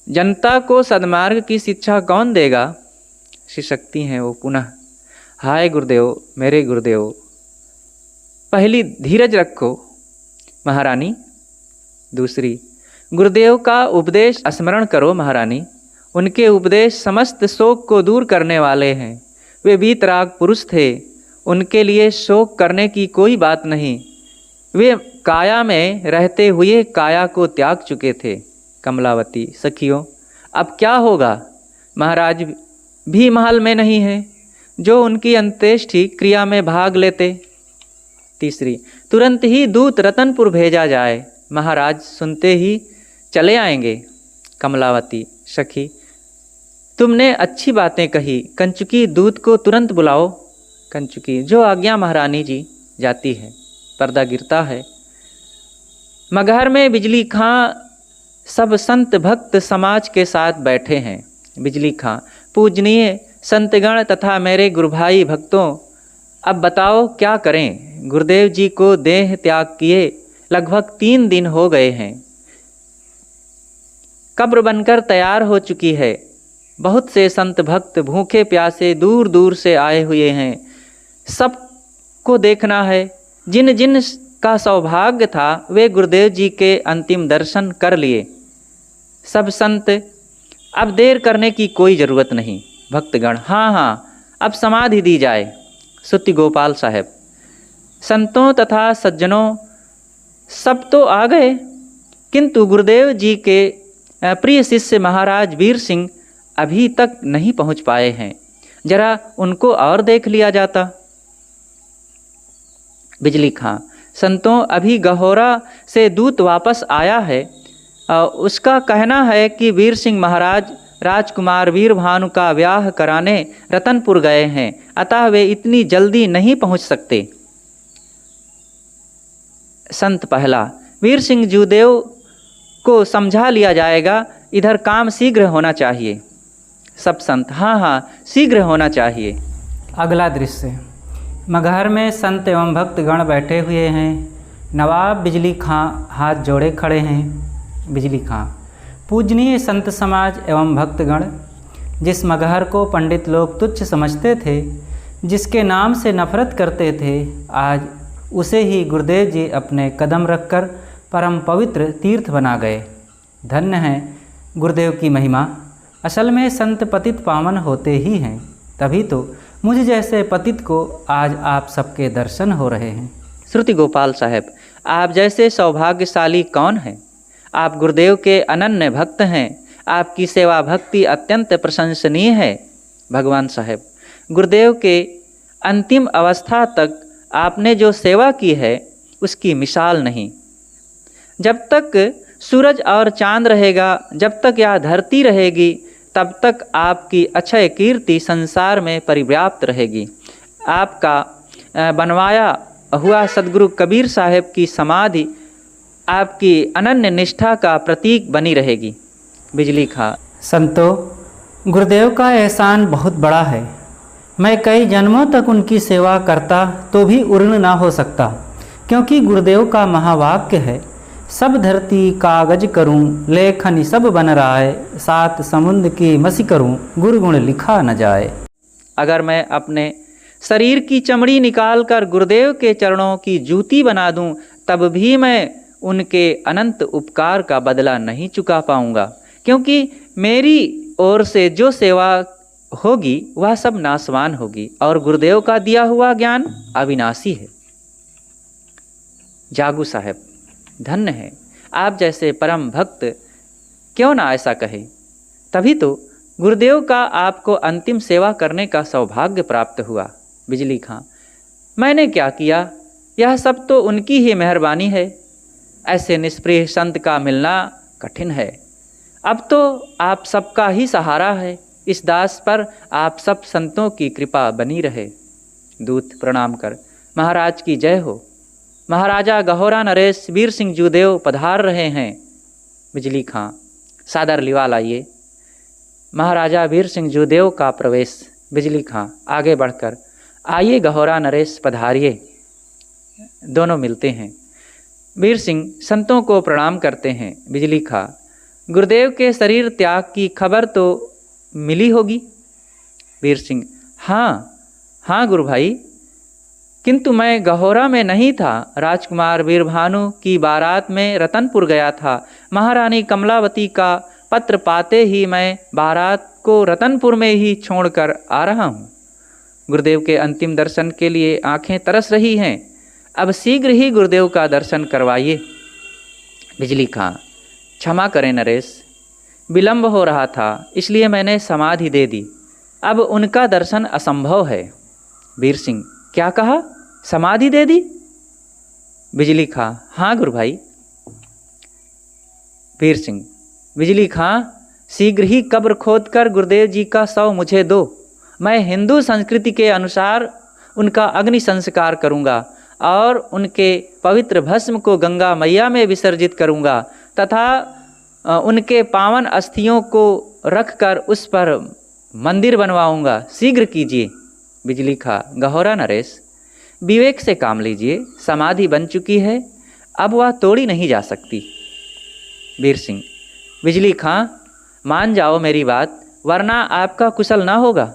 B: जनता को सद्मार्ग की शिक्षा कौन देगा? शिशक्ति हैं वो पुनः। हाय गुरुदेव, मेरे गुरुदेव, पहली धीरज रखो। महारानी। दूसरी, गुरुदेव का उपदेश स्मरण करो महारानी। उनके उपदेश समस्त शोक को दूर करने वाले हैं। वे वीतराग पुरुष थे, उनके लिए शोक करने की कोई बात नहीं। वे काया में रहते हुए काया को त्याग चुके थे। कमलावती, सखियों, अब क्या होगा? महाराज भी महल में नहीं है जो उनकी अंत्येष्टि क्रिया में भाग लेते। तीसरी, तुरंत ही दूत रतनपुर भेजा जाए, महाराज सुनते ही चले आएंगे। कमलावती, सखी, तुमने अच्छी बातें कही। कंचुकी, दूत को तुरंत बुलाओ। कंचुकी, जो आज्ञा महारानी जी। जाती है। पर्दा गिरता है। मगहर में बिजली खां सब संत भक्त समाज के साथ बैठे हैं। बिजली खां, पूजनीय संतगण तथा मेरे गुरु भाई भक्तों, अब बताओ क्या करें? गुरुदेव जी को देह त्याग किए लगभग 3 दिन हो गए हैं। कब्र बनकर तैयार हो चुकी है। बहुत से संत भक्त भूखे प्यासे दूर दूर से आए हुए हैं। सबको देखना है। जिन जिन का सौभाग्य था वे गुरुदेव जी के अंतिम दर्शन कर लिए। सब संत, अब देर करने की कोई ज़रूरत नहीं। भक्तगण, हाँ हाँ, अब समाधि दी जाए। सुत्ति गोपाल साहब, संतों तथा सज्जनों सब तो आ गए, किंतु गुरुदेव जी के प्रिय शिष्य महाराज वीर सिंह अभी तक नहीं पहुंच पाए हैं। जरा उनको और देख लिया जाता। बिजली खां, संतों, अभी गहोरा से दूत वापस आया है। उसका कहना है कि वीर सिंह महाराज राजकुमार वीर भानु का ब्याह कराने रतनपुर गए हैं, अतः वे इतनी जल्दी नहीं पहुंच सकते। संत पहला, वीर सिंह जूदेव को समझा लिया जाएगा, इधर काम शीघ्र होना चाहिए। सब संत, हाँ हाँ, शीघ्र होना चाहिए।
A: अगला दृश्य, मगहर में संत एवं भक्तगण बैठे हुए हैं। नवाब बिजली खां हाथ जोड़े खड़े हैं। बिजली खां, पूजनीय संत समाज एवं भक्तगण, जिस मगहर को पंडित लोग तुच्छ समझते थे, जिसके नाम से नफरत करते थे, आज उसे ही गुरुदेव जी अपने कदम रखकर परम पवित्र तीर्थ बना गए। धन्य है गुरुदेव की महिमा। असल में संत पतित पावन होते ही हैं, तभी तो मुझ जैसे पतित को आज आप सबके दर्शन हो रहे हैं।
B: श्रुति गोपाल साहब, आप जैसे सौभाग्यशाली कौन है? आप गुरुदेव के अनन्य भक्त हैं। आपकी सेवा भक्ति अत्यंत प्रशंसनीय है। भगवान साहब, गुरुदेव के अंतिम अवस्था तक आपने जो सेवा की है उसकी मिसाल नहीं। जब तक सूरज और चांद रहेगा, जब तक यह धरती रहेगी, तब तक आपकी अक्षय कीर्ति संसार में परिव्याप्त रहेगी। आपका बनवाया हुआ सदगुरु कबीर साहब की समाधि आपकी अनन्य निष्ठा का प्रतीक बनी रहेगी। बिजली खां,
A: संतों, गुरुदेव का एहसान बहुत बड़ा है। मैं कई जन्मों तक उनकी सेवा करता तो भी उर्ण ना हो सकता, क्योंकि गुरुदेव का महावाक्य है, सब धरती कागज करूं, लेखनी सब बन राय, सात समुद्र की मसी करूं, गुरगुण लिखा न जाए।
B: अगर मैं अपने शरीर की चमड़ी निकालकर गुरुदेव के चरणों की जूती बना दूं, तब भी मैं उनके अनंत उपकार का बदला नहीं चुका पाऊंगा, क्योंकि मेरी ओर से जो सेवा होगी वह सब नाशवान होगी और गुरुदेव का दिया हुआ ज्ञान अविनाशी है। जागू साहब, धन्य है आप जैसे परम भक्त, क्यों ना ऐसा कहे। तभी तो गुरुदेव का आपको अंतिम सेवा करने का सौभाग्य प्राप्त हुआ। बिजली खां, मैंने क्या किया, यह सब तो उनकी ही मेहरबानी है। ऐसे निष्प्रिय संत का मिलना कठिन है। अब तो आप सबका ही सहारा है। इस दास पर आप सब संतों की कृपा बनी रहे। दूत प्रणाम कर, महाराज की जय हो। महाराजा गहोरा नरेश वीर सिंह जूदेव पधार रहे हैं। बिजली खां, सादर लिवा लाइए। महाराजा वीर सिंह जूदेव का प्रवेश। बिजली खां आगे बढ़कर, आइए गहोरा नरेश पधारिए। दोनों मिलते हैं। वीर सिंह संतों को प्रणाम करते हैं। बिजली खां, गुरुदेव के शरीर त्याग की खबर तो मिली होगी। वीर सिंह, हाँ गुरु भाई, किंतु मैं गहोरा में नहीं था। राजकुमार वीरभानु की बारात में रतनपुर गया था। महारानी कमलावती का पत्र पाते ही मैं बारात को रतनपुर में ही छोड़कर आ रहा हूँ। गुरुदेव के अंतिम दर्शन के लिए आंखें तरस रही हैं। अब शीघ्र ही गुरुदेव का दर्शन करवाइए। बिजली खां, क्षमा करें नरेश, विलंब हो रहा था इसलिए मैंने समाधि दे दी। अब उनका दर्शन असंभव है। वीर सिंह, क्या कहा, समाधि दे दी? बिजली खां, हाँ गुरु भाई। वीर सिंह, बिजली खां, शीघ्र ही कब्र खोदकर गुरुदेव जी का शव मुझे दो। मैं हिंदू संस्कृति के अनुसार उनका अग्नि संस्कार करूंगा और उनके पवित्र भस्म को गंगा मैया में विसर्जित करूंगा तथा उनके पावन अस्थियों को रखकर उस पर मंदिर बनवाऊंगा। शीघ्र कीजिए। बिजली खां, गहोरा नरेश, विवेक से काम लीजिए। समाधि बन चुकी है, अब वह तोड़ी नहीं जा सकती। वीर सिंह, बिजली खां, मान जाओ मेरी बात, वरना आपका कुशल ना होगा।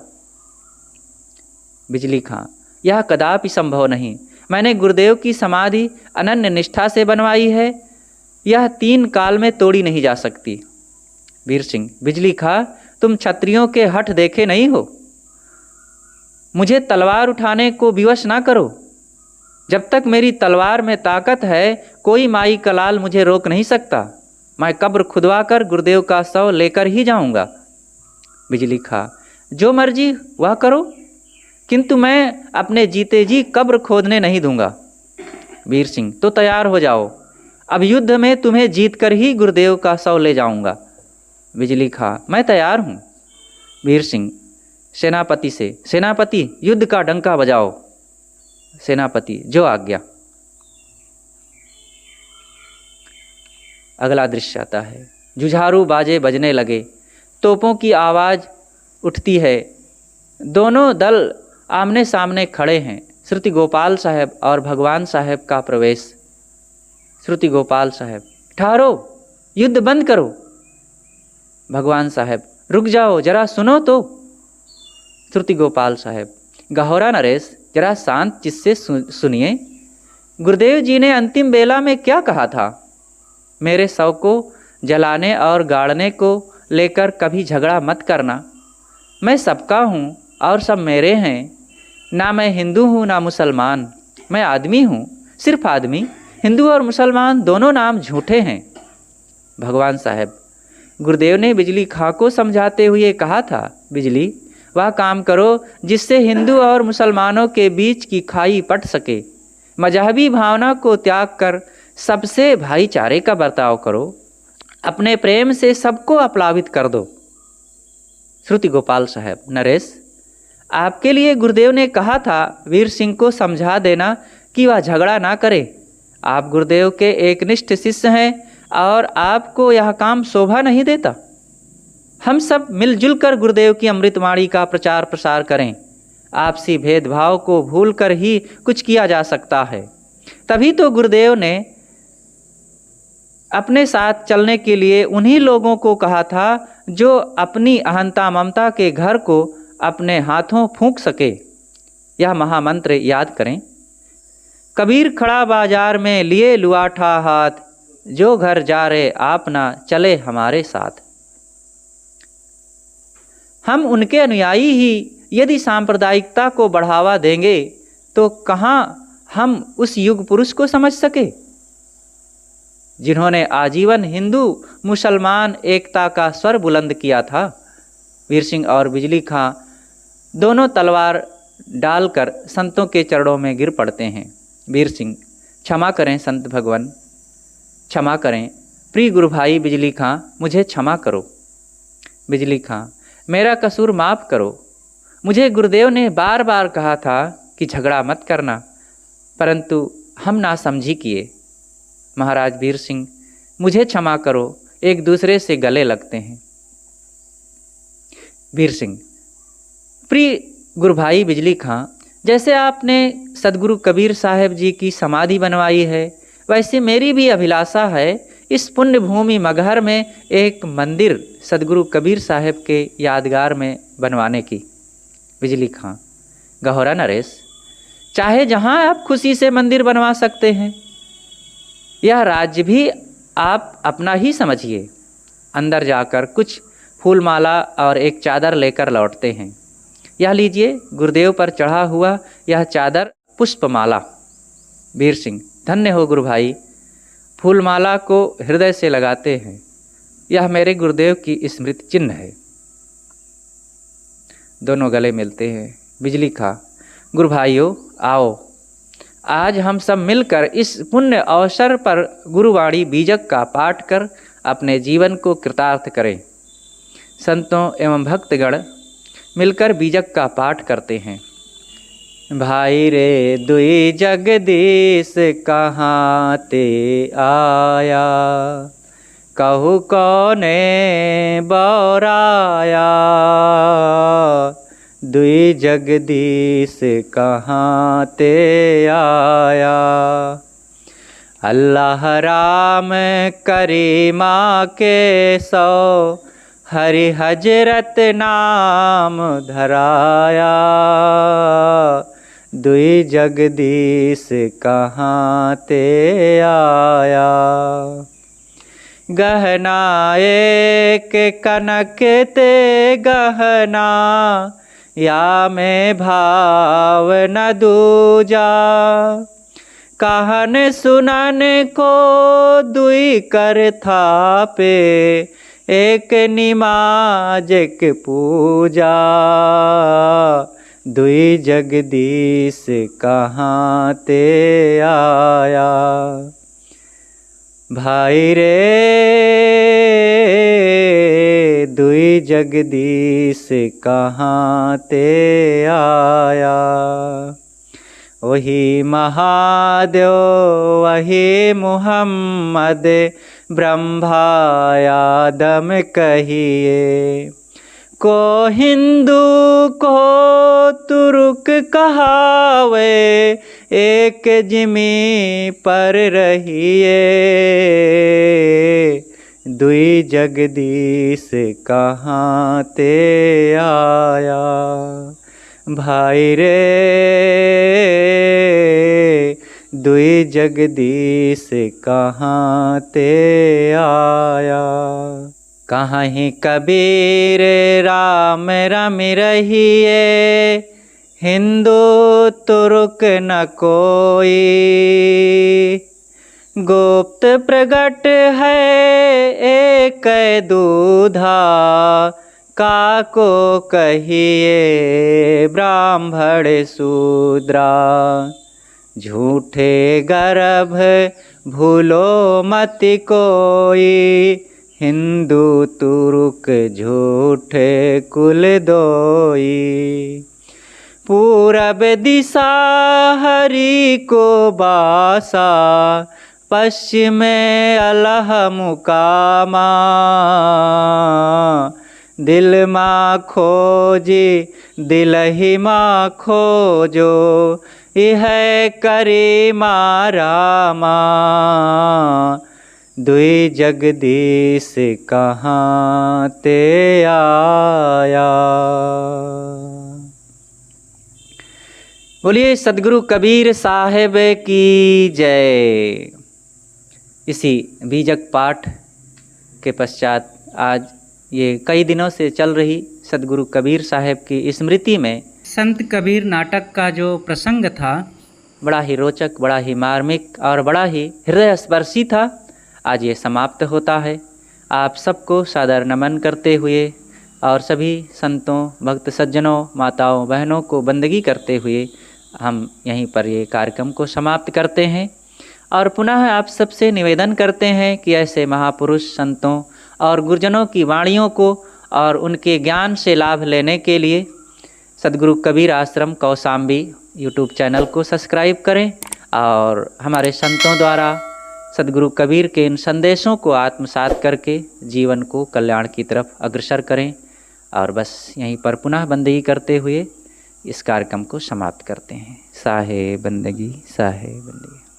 B: बिजली खां, यह कदापि संभव नहीं। मैंने गुरुदेव की समाधि अनन्य निष्ठा से बनवाई है, यह 3 काल में तोड़ी नहीं जा सकती। वीर सिंह, बिजली खां, तुम क्षत्रियों के हठ देखे नहीं हो। मुझे तलवार उठाने को विवश ना करो। जब तक मेरी तलवार में ताकत है, कोई माई का लाल मुझे रोक नहीं सकता। मैं कब्र खुदवा कर गुरुदेव का शव लेकर ही जाऊंगा। बिजली खां, जो मर्जी वह करो, किंतु मैं अपने जीते जी कब्र खोदने नहीं दूंगा। वीर सिंह, तो तैयार हो जाओ, अब युद्ध में तुम्हें जीत कर ही गुरुदेव का शव ले जाऊंगा। बिजली खां, मैं तैयार हूँ। वीर सिंह सेनापति से, सेनापति युद्ध का डंका बजाओ। सेनापति, जो आज्ञा। अगला दृश्य आता है। जुझारू बाजे बजने लगे, तोपों की आवाज़ उठती है। दोनों दल आमने सामने खड़े हैं। श्रुति गोपाल साहब और भगवान साहब का प्रवेश। श्रुति गोपाल साहब, ठहरो, युद्ध बंद करो। भगवान साहब, रुक जाओ, जरा सुनो तो। श्रुति गोपाल साहब, गहोरा नरेश, जरा शांत चित्त से सुनिए। गुरुदेव जी ने अंतिम बेला में क्या कहा था? मेरे शव को जलाने और गाड़ने को लेकर कभी झगड़ा मत करना। मैं सबका हूँ और सब मेरे हैं। ना मैं हिंदू हूँ ना मुसलमान, मैं आदमी हूँ, सिर्फ आदमी। हिंदू और मुसलमान दोनों नाम झूठे हैं। भगवान साहब, गुरुदेव ने बिजली खां को समझाते हुए कहा था, बिजली, वह काम करो जिससे हिंदू और मुसलमानों के बीच की खाई पट सके। मजहबी भावना को त्याग कर सबसे भाईचारे का बर्ताव करो। अपने प्रेम से सबको अपलावित कर दो। श्रुति गोपाल साहब, नरेश, आपके लिए गुरुदेव ने कहा था वीर सिंह को समझा देना कि वह झगड़ा ना करे। आप गुरुदेव के एकनिष्ठ शिष्य हैं और आपको यह काम शोभा नहीं देता। हम सब मिलजुल कर गुरुदेव की अमृतवाणी का प्रचार प्रसार करें। आपसी भेदभाव को भूलकर ही कुछ किया जा सकता है। तभी तो गुरुदेव ने अपने साथ चलने के लिए उन्हीं लोगों को कहा था जो अपनी अहंता ममता के घर को अपने हाथों फूंक सके। यह महामंत्र याद करें। कबीर खड़ा बाजार में लिए लुआठा हाथ, जो घर जा रहे आप ना चले हमारे साथ। हम उनके अनुयायी ही यदि सांप्रदायिकता को बढ़ावा देंगे तो कहाँ हम उस युग पुरुष को समझ सके जिन्होंने आजीवन हिंदू मुसलमान एकता का स्वर बुलंद किया था। वीर सिंह और बिजली खां दोनों तलवार डालकर संतों के चरणों में गिर पड़ते हैं। वीर सिंह, क्षमा करें संत भगवान, क्षमा करें। प्रिय गुरु भाई बिजली खां, मुझे क्षमा करो। बिजली खां, मेरा कसूर माफ़ करो। मुझे गुरुदेव ने बार बार कहा था कि झगड़ा मत करना, परंतु हम नासमझी किए। महाराज वीर सिंह, मुझे क्षमा करो, एक दूसरे से गले लगते हैं। वीर सिंह, प्रिय गुरु भाई बिजली खां, जैसे आपने सदगुरु कबीर साहब जी की समाधि बनवाई है, वैसे मेरी भी अभिलाषा है इस पुण्य भूमि मगहर में एक मंदिर सदगुरु कबीर साहब के यादगार में बनवाने की। बिजली खां, गहरा नरेश, चाहे जहाँ आप खुशी से मंदिर बनवा सकते हैं, यह राज्य भी आप अपना ही समझिए। अंदर जाकर कुछ फूलमाला और एक चादर लेकर लौटते हैं। यह लीजिए, गुरुदेव पर चढ़ा हुआ यह चादर पुष्पमाला। वीर सिंह, धन्य हो गुरु भाई। फूलमाला को हृदय से लगाते हैं। यह मेरे गुरुदेव की स्मृति चिन्ह है। दोनों गले मिलते हैं। बिजली खां, गुरु भाइयों आओ, आज हम सब मिलकर इस पुण्य अवसर पर गुरुवाणी बीजक का पाठ कर अपने जीवन को कृतार्थ करें। संतों एवं भक्तगण मिलकर बीजक का पाठ करते हैं। भाई रे दुई जगदीश कहाँ ते आया, कहू कौने बौराया। दुई जगदीश कहाँ ते आया, अल्लाह राम करीमा के सौ, हरि हजरत नाम धराया। दुई जगदीश कहाँ ते आया, गहना एक कनक ते गहना, या में भाव न दूजा। कहन सुनन को दुई कर थापे, एक निमाज के पूजा। दुई जगदीश कहाँ ते आया, भाई रे दुई जगदीश कहाँ ते आया। वही महादेव वही मुहम्मद, ब्रह्मा आदम कहिए। को हिंदू को तुर्क कहावे, एक जिमी पर रहिए। दुई जगदीश कहाँ ते आया, भाई रे दुई जगदीश कहाँ ते आया। कहीं कबीर राम रमि रहिए, हिंदू तुर्क न कोई। गुप्त प्रगट है एक दूधा, काको कहिए ब्राह्मण शूद्रा। झूठे गर्भ भूलो मत कोई, हिंदू तुर्क झूठे कुल दोई। पूरब दिशा हरि को बासा, पश्चिम अल्लाह मुकामा। दिल माँ खोजी दिल ही माँ खोजो, यह करी मारामा। दुई जगदीश कहाँ ते आया। बोलिए सदगुरु कबीर साहेब की जय। इसी बीजक पाठ के पश्चात आज ये कई दिनों से चल रही सदगुरु कबीर साहेब की स्मृति में
A: संत कबीर नाटक का जो प्रसंग था
B: बड़ा ही रोचक, बड़ा ही मार्मिक और बड़ा ही हृदय स्पर्शी था, आज ये समाप्त होता है। आप सबको सादर नमन करते हुए और सभी संतों, भक्त सज्जनों, माताओं, बहनों को बंदगी करते हुए हम यहीं पर ये कार्यक्रम को समाप्त करते हैं और पुनः आप सबसे निवेदन करते हैं कि ऐसे महापुरुष संतों और गुरुजनों की वाणियों को और उनके ज्ञान से लाभ लेने के लिए सदगुरु कबीर आश्रम कौशाम्बी यूट्यूब चैनल को सब्सक्राइब करें और हमारे संतों द्वारा सदगुरु कबीर के इन संदेशों को आत्मसात करके जीवन को कल्याण की तरफ अग्रसर करें। और बस यहीं पर पुनः बंदगी करते हुए इस कार्यक्रम को समाप्त करते हैं। साहे बंदगी, साहे बंदगी।